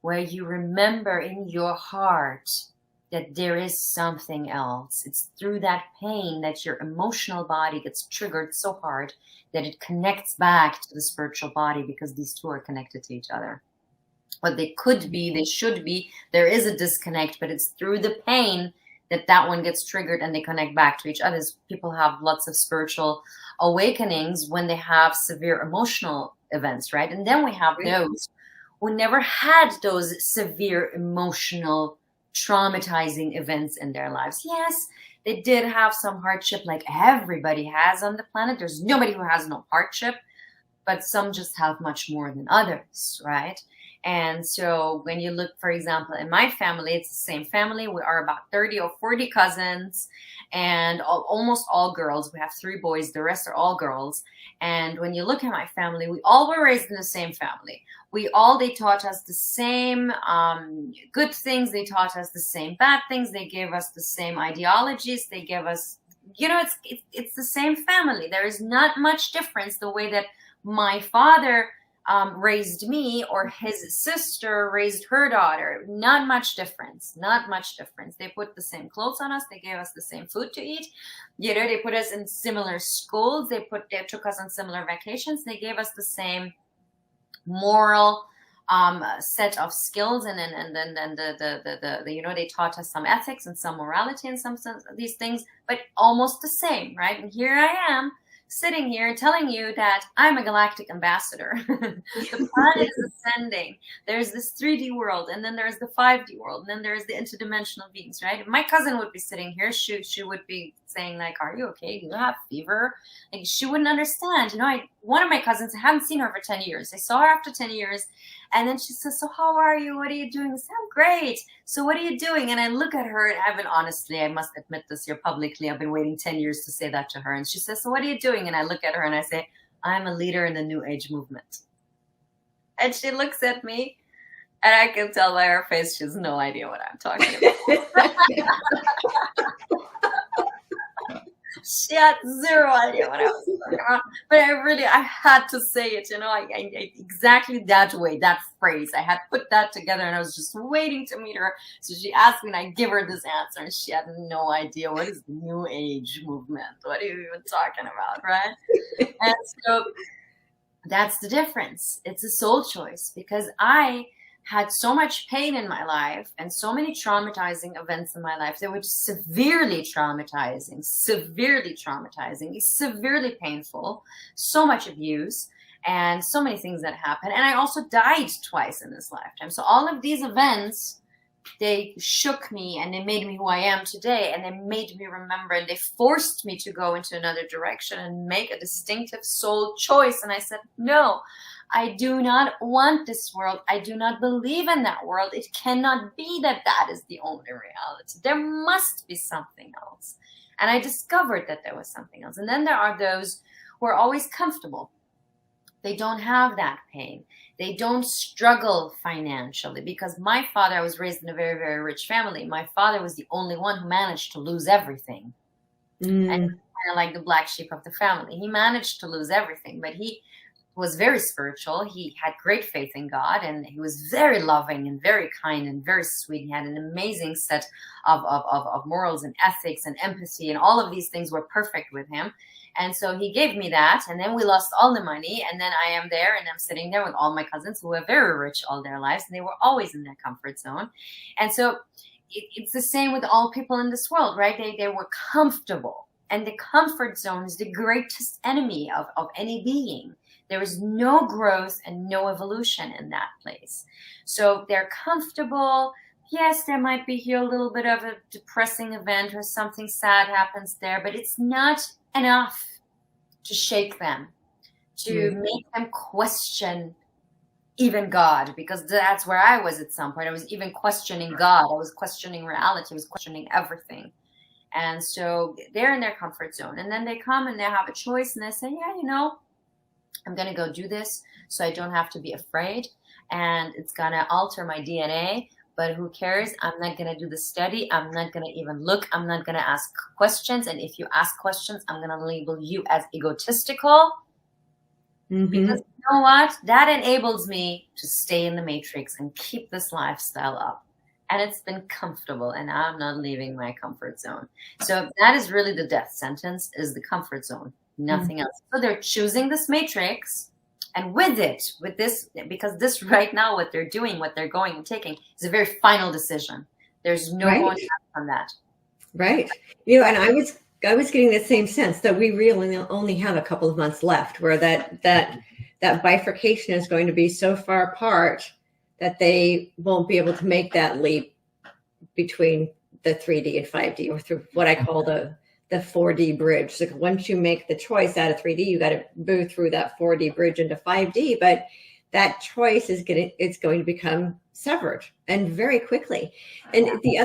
where you remember in your heart that there is something else. It's through that pain that your emotional body gets triggered so hard that it connects back to the spiritual body, because these two are connected to each other. What they could be, they should be, there is a disconnect, but it's through the pain that one gets triggered and they connect back to each other. People have lots of spiritual awakenings when they have severe emotional events, right? And then we have those who never had those severe emotional traumatizing events in their lives. Yes, they did have some hardship, like everybody has on the planet. There's nobody who has no hardship, but some just have much more than others, right? And so when you look, for example, in my family, it's the same family. We are about 30 or 40 cousins, and almost all girls. We have 3 boys. The rest are all girls. And when you look at my family, we all were raised in the same family. They taught us the same good things. They taught us the same bad things. They gave us the same ideologies. They gave us, it's the same family. There is not much difference the way that my father raised me or his sister raised her daughter. Not much difference. They put the same clothes on us. They gave us the same food to eat. They put us in similar schools. They took us on similar vacations. They gave us the same moral set of skills, and then they taught us some ethics and some morality and some of these things, but almost the same, right? And here I am sitting here telling you that I'm a galactic ambassador. The planet is ascending. There's this 3D world, and then there's the 5D world, and then there's the interdimensional beings, right? If my cousin would be sitting here, she would be saying like, are you okay? Do you have fever? Like, she wouldn't understand. One of my cousins, I haven't seen her for 10 years. I saw her after 10 years. And then she says, so how are you? What are you doing? I say, I'm great. So what are you doing? And I look at her, and honestly, I must admit this here publicly, I've been waiting 10 years to say that to her. And she says, so what are you doing? And I look at her and I say, I'm a leader in the New Age movement. And she looks at me, and I can tell by her face she has no idea what I'm talking about. She had zero idea what I was talking about, but I had to say it, I exactly that way, that phrase. I had put that together, and I was just waiting to meet her. So she asked me, and I give her this answer, and she had no idea what is the New Age movement. What are you even talking about, right? And so that's the difference. It's a soul choice, because I had so much pain in my life and so many traumatizing events in my life that were severely traumatizing, severely painful, so much abuse and so many things that happened. And I also died twice in this lifetime. So all of these events, they shook me, and they made me who I am today, and they made me remember, and they forced me to go into another direction and make a distinctive soul choice. And I said, no, I do not want this world. I do not believe in that world. It cannot be that is the only reality. There must be something else. And I discovered that there was something else. And then there are those who are always comfortable. They don't have that pain. They don't struggle financially, because my father, I was raised in a very, very rich family. My father was the only one who managed to lose everything. And kind of like the black sheep of the family. He managed to lose everything, but he was very spiritual. He had great faith in God, and he was very loving and very kind and very sweet. He had an amazing set of morals and ethics and empathy, and all of these things were perfect with him. And so he gave me that, and then we lost all the money, and then I am there, and I'm sitting there with all my cousins who were very rich all their lives, and they were always in their comfort zone. And so it's the same with all people in this world, right? They were comfortable, and the comfort zone is the greatest enemy of any being. There is no growth and no evolution in that place. So they're comfortable. Yes, there might be here a little bit of a depressing event or something sad happens there, but it's not enough to shake them, to make them question even God, because that's where I was at some point. I was even questioning God. I was questioning reality. I was questioning everything. And so they're in their comfort zone. And then they come and they have a choice, and they say, yeah, I'm going to go do this so I don't have to be afraid, and it's going to alter my DNA, but who cares? I'm not going to do the study. I'm not going to even look. I'm not going to ask questions. And if you ask questions, I'm going to label you as egotistical, because you know what? That enables me to stay in the matrix and keep this lifestyle up. And it's been comfortable, and I'm not leaving my comfort zone. So that is really the death sentence, is the comfort zone. Nothing else. So they're choosing this matrix, and with this, because this right now, what they're doing, what they're going and taking, is a very final decision. There's no going back from that. Right. And I was getting the same sense that we really only have a couple of months left, where that bifurcation is going to be so far apart that they won't be able to make that leap between the 3D and 5D, or through what I call the 4D bridge. So once you make the choice out of 3D, you got to move through that 4D bridge into 5D. But that choice is going to become severed, and very quickly. And the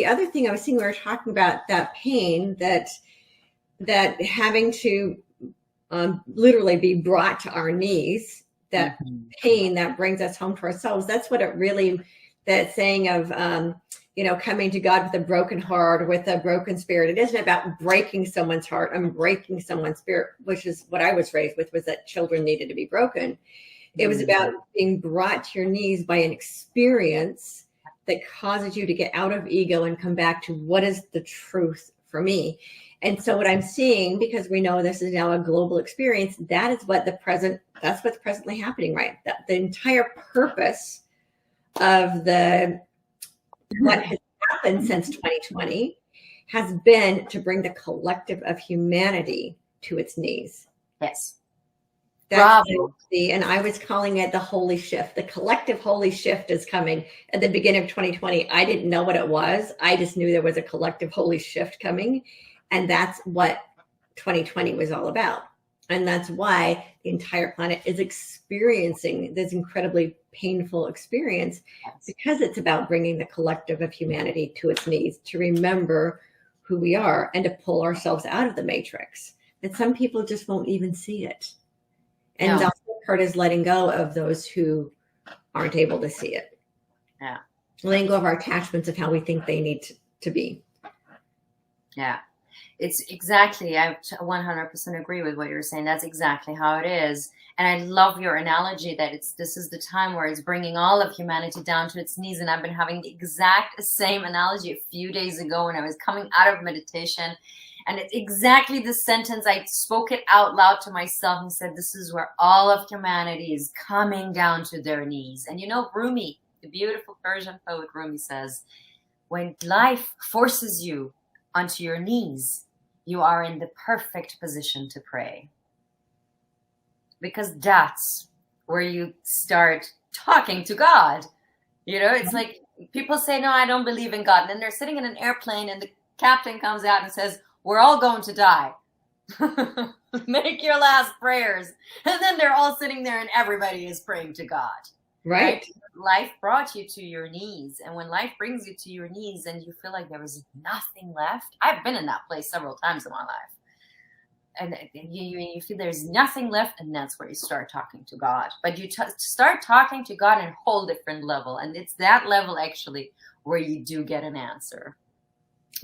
other thing I was seeing, we were talking about that pain, that having to literally be brought to our knees, that pain that brings us home to ourselves. That's what it really, that saying of coming to God with a broken heart or with a broken spirit. It isn't about breaking someone's heart and breaking someone's spirit, which is what I was raised with, was that children needed to be broken. It was about being brought to your knees by an experience that causes you to get out of ego and come back to what is the truth for me. And so what I'm seeing, because we know this is now a global experience, that's what's presently happening, right? That the entire purpose of what has happened since 2020 has been to bring the collective of humanity to its knees. Yes. That's Bravo. and I was calling it the holy shift. The collective holy shift is coming at the beginning of 2020. I didn't know what it was. I just knew there was a collective holy shift coming. And that's what 2020 was all about. And that's why the entire planet is experiencing this incredibly painful experience, because it's about bringing the collective of humanity to its knees, to remember who we are and to pull ourselves out of the matrix. And some people just won't even see it. And the other part is letting go of those who aren't able to see it. Yeah. Letting go of our attachments of how we think they need to be. Yeah. It's exactly, I 100% agree with what you're saying. That's exactly how it is. And I love your analogy that this is the time where it's bringing all of humanity down to its knees. And I've been having the exact same analogy a few days ago when I was coming out of meditation. And it's exactly the sentence. I spoke it out loud to myself and said, this is where all of humanity is coming down to their knees. And you know, Rumi, the beautiful Persian poet Rumi says, when life forces you onto your knees, you are in the perfect position to pray. Because that's where you start talking to God. You know, it's like people say, no, I don't believe in God. And then they're sitting in an airplane and the captain comes out and says, we're all going to die. Make your last prayers. And then they're all sitting there and everybody is praying to God. Right. Life brought you to your knees. And when life brings you to your knees and you feel like there is nothing left, I've been in that place several times in my life. And you feel there's nothing left, and that's where you start talking to God. But you start talking to God on a whole different level. And it's that level actually where you do get an answer.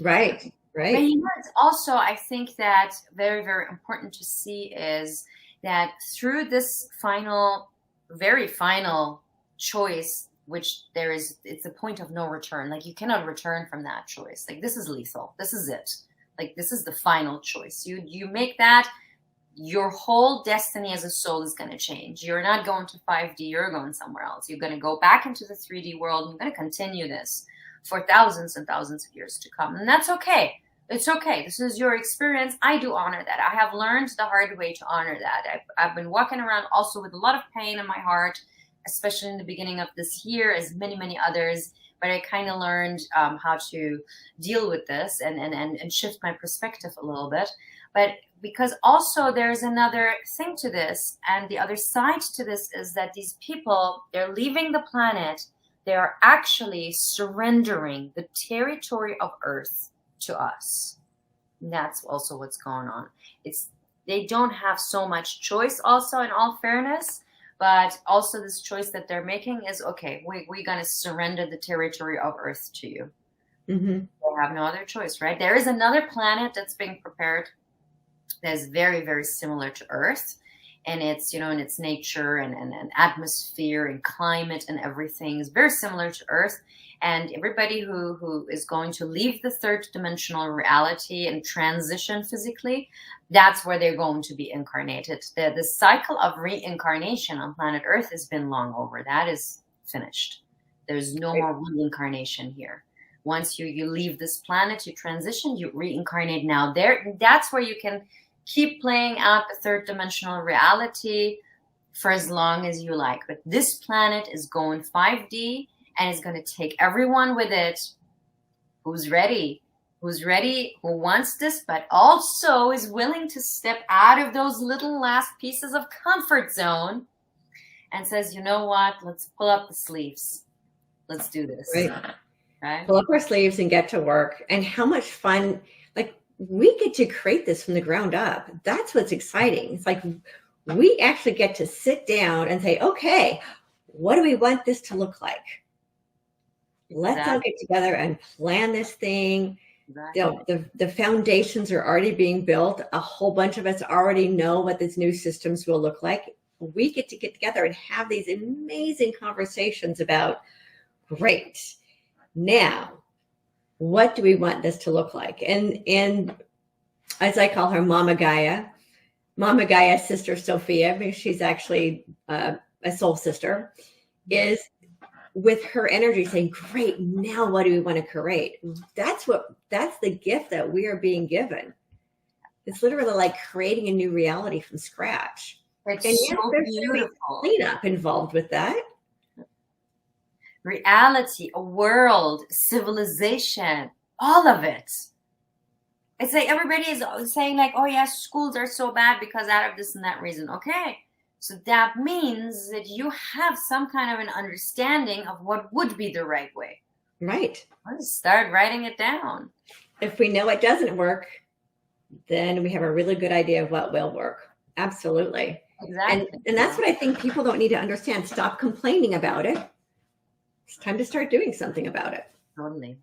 Right. Right. But you know, it's also, I think that very, very important to see is that through this final, very final choice, which it's a point of no return. Like you cannot return from that choice. Like this is lethal. This is it. Like this is the final choice. You make that, your whole destiny as a soul is going to change. You're not going to 5D. You're going somewhere else. You're going to go back into the 3D world. You're going to continue this for thousands and thousands of years to come. And that's okay. It's okay. This is your experience. I do honor that. I have learned the hard way to honor that. I've been walking around also with a lot of pain in my heart, especially in the beginning of this year, as many, many others. But I kind of learned how to deal with this and shift my perspective a little bit. But because also there's another thing to this, and the other side to this is that these people, they're leaving the planet. They are actually surrendering the territory of Earth to us. And that's also what's going on. They don't have so much choice also, in all fairness. But also this choice that they're making is, okay, we're going to surrender the territory of Earth to you. Mm-hmm. They have no other choice, right? There is another planet that's being prepared that's very, very similar to Earth. And it's, you know, in its nature and atmosphere and climate and everything is very similar to Earth. And everybody who is going to leave the third dimensional reality and transition physically, that's where they're going to be incarnated. The cycle of reincarnation on planet Earth has been long over. That is finished. There's no more reincarnation here. Once you leave this planet, you transition, you reincarnate now. That's where you can keep playing out the third dimensional reality for as long as you like. But this planet is going 5D, and it's going to take everyone with it who's ready, who wants this, but also is willing to step out of those little last pieces of comfort zone and says, you know what, let's pull up the sleeves. Let's do this. Right? Pull up our sleeves and get to work. And how much fun, like we get to create this from the ground up. That's what's exciting. It's like we actually get to sit down and say, okay, what do we want this to look like? Let's all get together and plan this thing. Exactly. The foundations are already being built. A whole bunch of us already know what these new systems will look like. We get to get together and have these amazing conversations about, great, now, what do we want this to look like? And as I call her, Mama Gaia's sister Sophia, because she's actually a soul sister, is with her energy saying, great, now what do we want to create? That's the gift that we are being given. It's literally like creating a new reality from scratch. It's And so yes, there's going to be beautiful. cleanup involved with that. Reality, a world, civilization, all of it. It's like everybody is saying like, oh yes, schools are so bad because out of this and that reason. Okay. So that means that you have some kind of an understanding of what would be the right way. Right. Let's start writing it down. If we know it doesn't work, then we have a really good idea of what will work. Absolutely. Exactly. And that's what I think people don't need to understand. Stop complaining about it. It's time to start doing something about it. Totally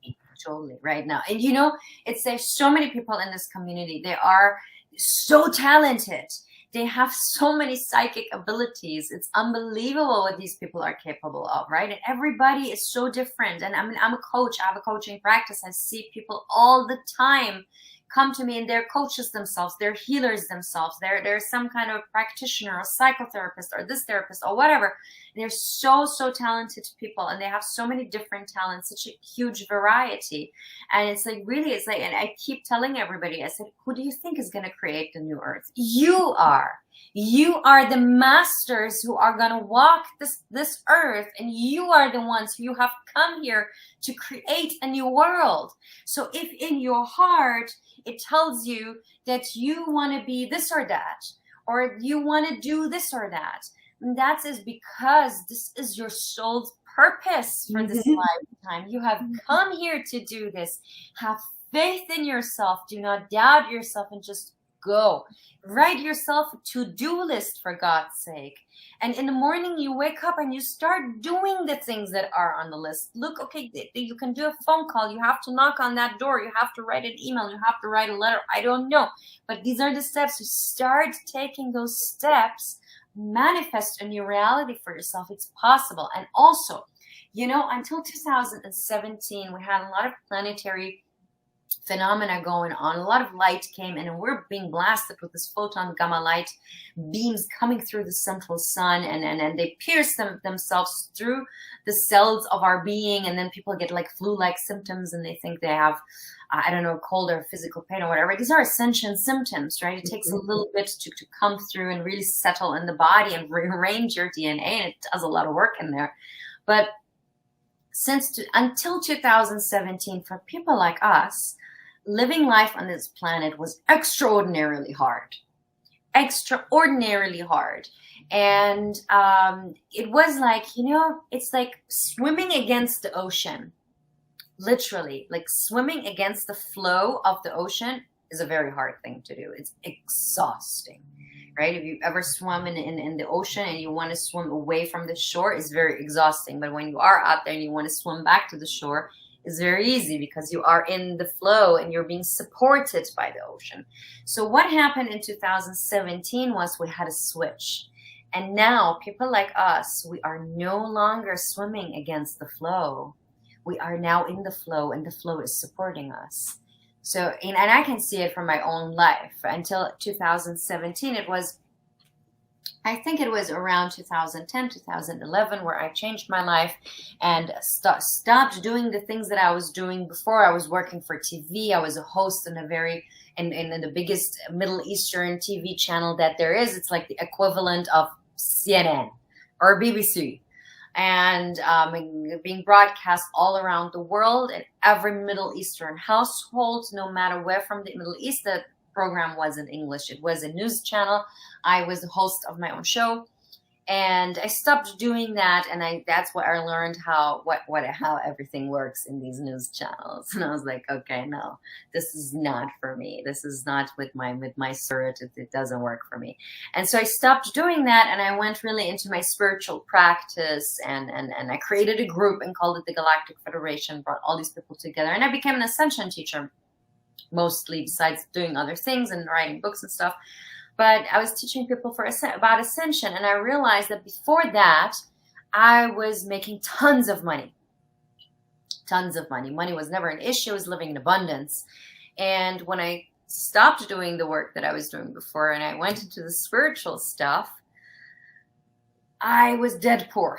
right now. And you know, there's so many people in this community. They are so talented. They have so many psychic abilities. It's unbelievable what these people are capable of, right? And everybody is so different. And I mean, I'm a coach. I have a coaching practice. I see people all the time come to me, and they're coaches themselves. They're healers themselves. They're some kind of practitioner or psychotherapist or this therapist or whatever. They're so talented people, and they have so many different talents, such a huge variety. And it's like, really, it's like, and I keep telling everybody, I said, who do you think is going to create the new earth? You are. You are the masters who are going to walk this earth, and you are the ones who have come here to create a new world. So if in your heart it tells you that you want to be this or that, or you want to do this or that, that is because this is your soul's purpose for this lifetime. You have come here to do this. Have faith in yourself. Do not doubt yourself, and just go. Write yourself a to-do list, for God's sake. And in the morning you wake up and you start doing the things that are on the list. Look, okay, you can do a phone call. You have to knock on that door. You have to write an email. You have to write a letter. I don't know. But these are the steps. You start taking those steps. Manifest a new reality for yourself. It's possible. And also, you know, until 2017, we had a lot of planetary phenomena going on. A lot of light came in, and we're being blasted with this photon gamma light beams coming through the central sun, and they pierce themselves through the cells of our being, and then people get like flu-like symptoms, and they think they have, I don't know, cold or physical pain or whatever. These are ascension symptoms, right? It takes a little bit to come through and really settle in the body and rearrange your DNA, and it does a lot of work in there. But until 2017, for people like us, living life on this planet was extraordinarily hard. And it was like, you know, it's like swimming against the ocean. Literally, like swimming against the flow of the ocean is a very hard thing to do. It's exhausting, right? If you ever swum in the ocean and you want to swim away from the shore, it's very exhausting. But when you are out there and you want to swim back to the shore, it's very easy because you are in the flow and you're being supported by the ocean. So what happened in 2017 was we had a switch. And now people like us, we are no longer swimming against the flow. We are now in the flow, and the flow is supporting us. So, and I can see it from my own life. Until 2017, I think it was around 2010, 2011, where I changed my life and stopped doing the things that I was doing before. I was working for TV. I was a host in in the biggest Middle Eastern TV channel that there is. It's like the equivalent of CNN or BBC. And being broadcast all around the world in every Middle Eastern household, no matter where from the Middle East. The program was in English. It was a news channel. I was the host of my own show, and I stopped doing that. And that's where I learned how everything works in these news channels. And I was like, okay, no, this is not for me. This is not with my spirit. It doesn't work for me. And so I stopped doing that, and I went really into my spiritual practice, and I created a group and called it the Galactic Federation, brought all these people together, and I became an Ascension teacher, mostly, besides doing other things and writing books and stuff. But I was teaching people about Ascension, and I realized that before that, I was making tons of money. Money was never an issue. I was living in abundance. And when I stopped doing the work that I was doing before, and I went into the spiritual stuff, I was dead poor.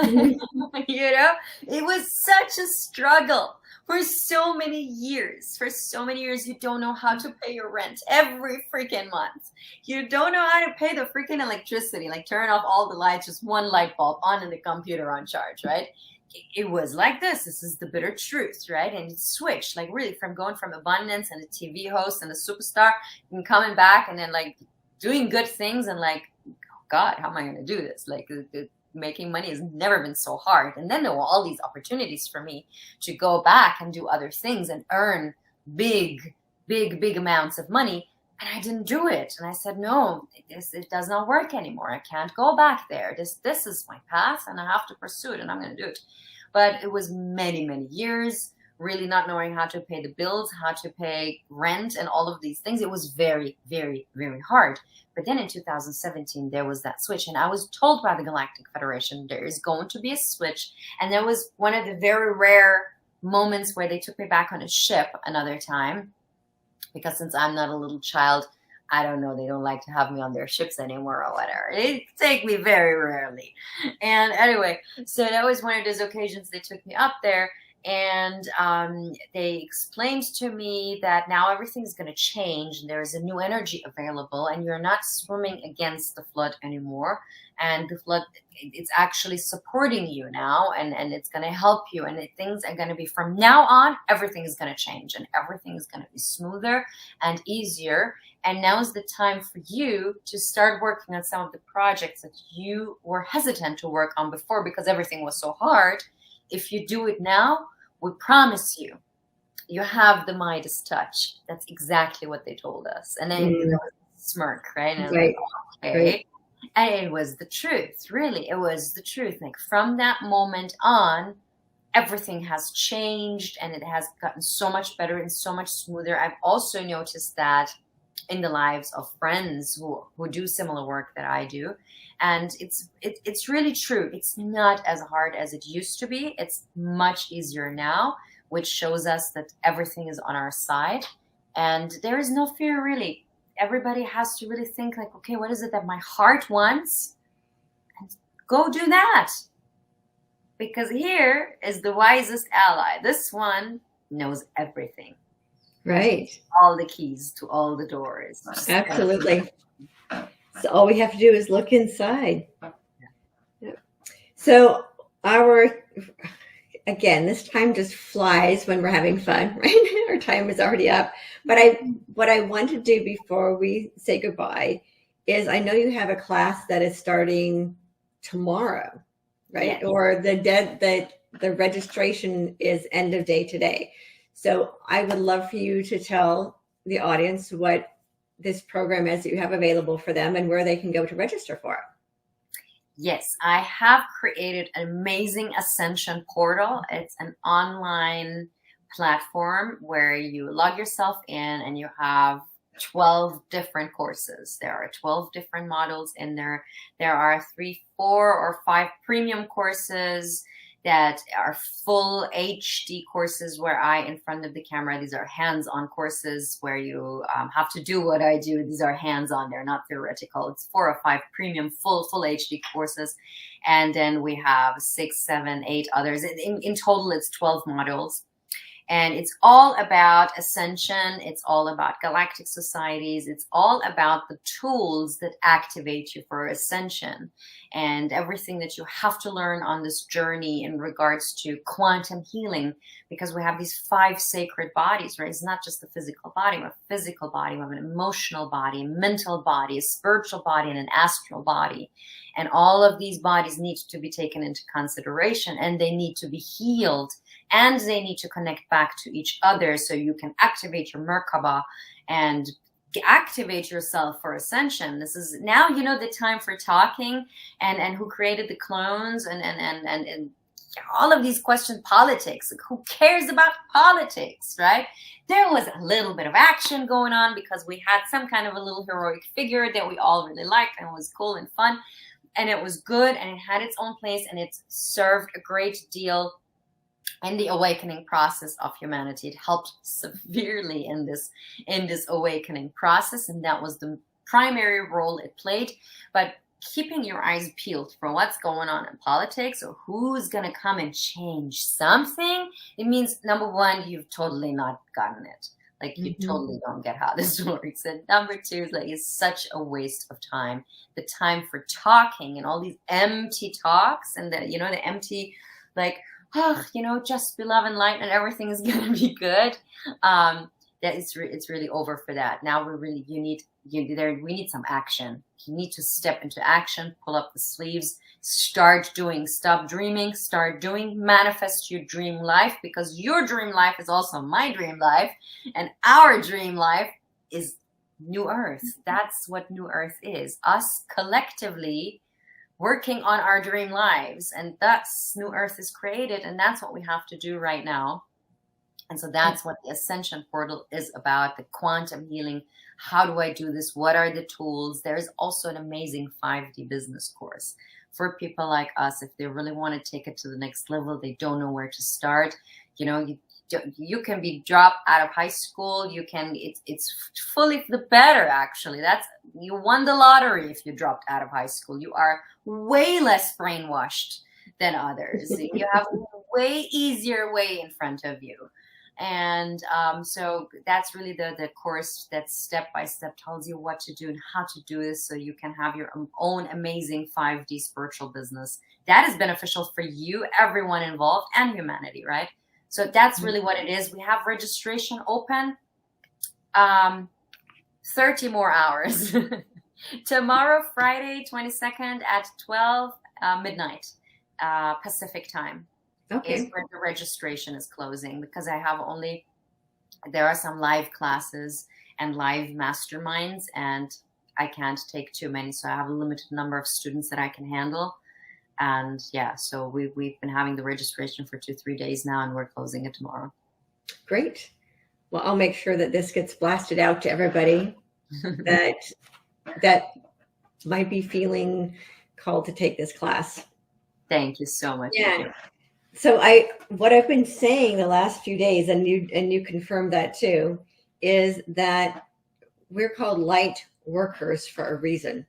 You know, it was such a struggle for so many years. You don't know how to pay your rent every freaking month. You don't know how to pay the freaking electricity, like turn off all the lights, just one light bulb on and the computer on charge, right? It was like this. This is the bitter truth, right? And it switched, like really from going from abundance and a TV host and a superstar and coming back and then like doing good things and like, oh God, how am I going to do this? Like making money has never been so hard. And then there were all these opportunities for me to go back and do other things and earn big amounts of money. And I didn't do it. And I said, no, it does not work anymore. I can't go back there. This is my path and I have to pursue it and I'm going to do it. But it was many years really not knowing how to pay the bills, how to pay rent and all of these things. It was very hard. But then in 2017, there was that switch. And I was told by the Galactic Federation, there is going to be a switch. And there was one of the very rare moments where they took me back on a ship another time. Because since I'm not a little child, I don't know, they don't like to have me on their ships anymore or whatever. They take me very rarely. And anyway, so that was one of those occasions they took me up there. And they explained to me that now everything's going to change. And there's a new energy available. And you're not swimming against the flood anymore. And the flood, it's actually supporting you now. And it's going to help you. And things are going to be, from now on, everything is going to change. And everything is going to be smoother and easier. And now is the time for you to start working on some of the projects that you were hesitant to work on before because everything was so hard. If you do it now, we promise you, you have the Midas touch. That's exactly what they told us. And then smirk, right? And right. Like, okay. Right. And it was the truth, really. It was the truth. Like from that moment on, everything has changed and it has gotten so much better and so much smoother. I've also noticed that in the lives of friends who do similar work that I do. And it's really true. It's not as hard as it used to be. It's much easier now, which shows us that everything is on our side. And there is no fear, really. Everybody has to really think like, okay, what is it that my heart wants? And go do that. Because here is the wisest ally. This one knows everything. Right. All the keys to all the doors. Absolutely. So all we have to do is look inside. Yeah. So again, this time just flies when we're having fun, right? Our time is already up. But what I want to do before we say goodbye is, I know you have a class that is starting tomorrow, right? Yeah. Or the registration is end of day today. So I would love for you to tell the audience what this program is that you have available for them and where they can go to register for it. Yes, I have created an amazing Ascension Portal. It's an online platform where you log yourself in and you have 12 different courses. There are 12 different models in there. There are 3, 4, or 5 premium courses that are full HD courses where in front of the camera, these are hands-on courses where you have to do what I do. These are hands-on, they're not theoretical. It's 4 or 5 premium full HD courses. And then we have 6, 7, 8 others. In total, it's 12 modules. And it's all about ascension. It's all about galactic societies. It's all about the tools that activate you for ascension and everything that you have to learn on this journey in regards to quantum healing, because we have these 5 sacred bodies, right? It's not just the physical body. We have a physical body, we have an emotional body, a mental body, a spiritual body, and an astral body. And all of these bodies need to be taken into consideration, and they need to be healed, and they need to connect back to each other so you can activate your Merkaba and activate yourself for ascension. This is now, the time for talking and who created the clones and all of these questions. Politics, who cares about politics, right? There was a little bit of action going on because we had some kind of a little heroic figure that we all really liked and was cool and fun, and it was good, and it had its own place, and it served a great deal in the awakening process of humanity. It helped severely in this awakening process, and that was the primary role it played. But keeping your eyes peeled for what's going on in politics or who's going to come and change something, it means, number one, you've totally not gotten it. Like, you totally don't get how this works. And number two is like, it's such a waste of time. The time for talking and all these empty talks and the, you know, the empty, like, oh, you know, just be love and light and everything is going to be good. That it's really over for that. Now we need some action. You need to step into action, pull up the sleeves, start doing, stop dreaming, start doing, manifest your dream life, because your dream life is also my dream life, and our dream life is New Earth. That's what New Earth is. Us collectively working on our dream lives, and that's New Earth is created, and that's what we have to do right now. And so that's what the Ascension Portal is about, the quantum healing. How do I do this? What are the tools? There's also an amazing 5D business course for people like us. If they really want to take it to the next level, they don't know where to start. You know, you can be dropped out of high school. You can, it's fully the better, actually. You won the lottery if you dropped out of high school. You are way less brainwashed than others. You have a way easier way in front of you. And so that's really the course that step by step tells you what to do and how to do this, so you can have your own amazing 5D spiritual business that is beneficial for you, everyone involved, and humanity, right? So that's really what it is. We have registration open 30 more hours. Tomorrow, Friday, 22nd at 12 midnight Pacific time. Okay. Is where the registration is closing, because there are some live classes and live masterminds, and I can't take too many, so I have a limited number of students that I can handle. And yeah, so we've been having the registration for 2-3 days now, and we're closing it tomorrow. Great. Well, I'll make sure that this gets blasted out to everybody that might be feeling called to take this class. Thank you so much. Yeah. So what I've been saying the last few days, and you confirmed that too, is that we're called light workers for a reason,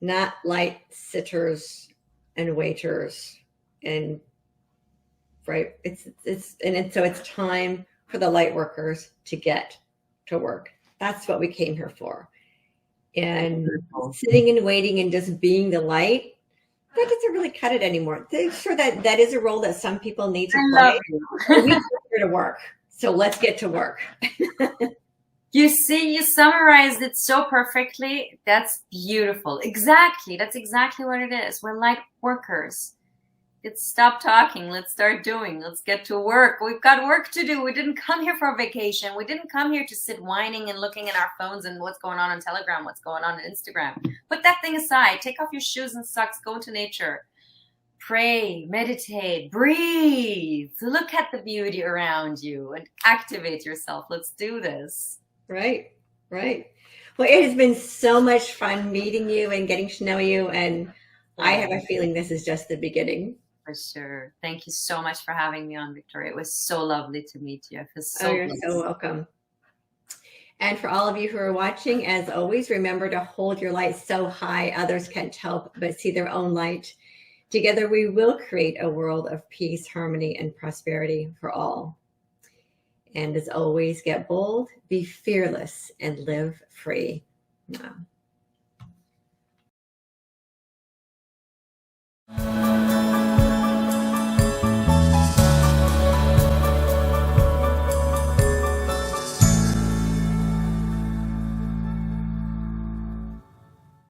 not light sitters and waiters. And right, so it's time for the light workers to get to work. That's what we came here for. And sitting and waiting and just being the light, that doesn't really cut it anymore. I'm sure that is a role that some people need to play. We are here to work, so let's get to work. You see, you summarized it so perfectly. That's beautiful. Exactly. That's exactly what it is. We're like workers. Let's stop talking. Let's start doing. Let's get to work. We've got work to do. We didn't come here for a vacation. We didn't come here to sit whining and looking at our phones and what's going on Telegram, what's going on Instagram. Put that thing aside. Take off your shoes and socks. Go to nature. Pray, meditate, breathe. Look at the beauty around you and activate yourself. Let's do this. Right. Well, it has been so much fun meeting you and getting to know you. And I have a feeling this is just the beginning. For sure. Thank you so much for having me on, Victoria. It was so lovely to meet you. I feel so you're so welcome. And for all of you who are watching, as always, remember to hold your light so high others can't help but see their own light. Together, we will create a world of peace, harmony, and prosperity for all. And as always, get bold, be fearless, and live free. Wow.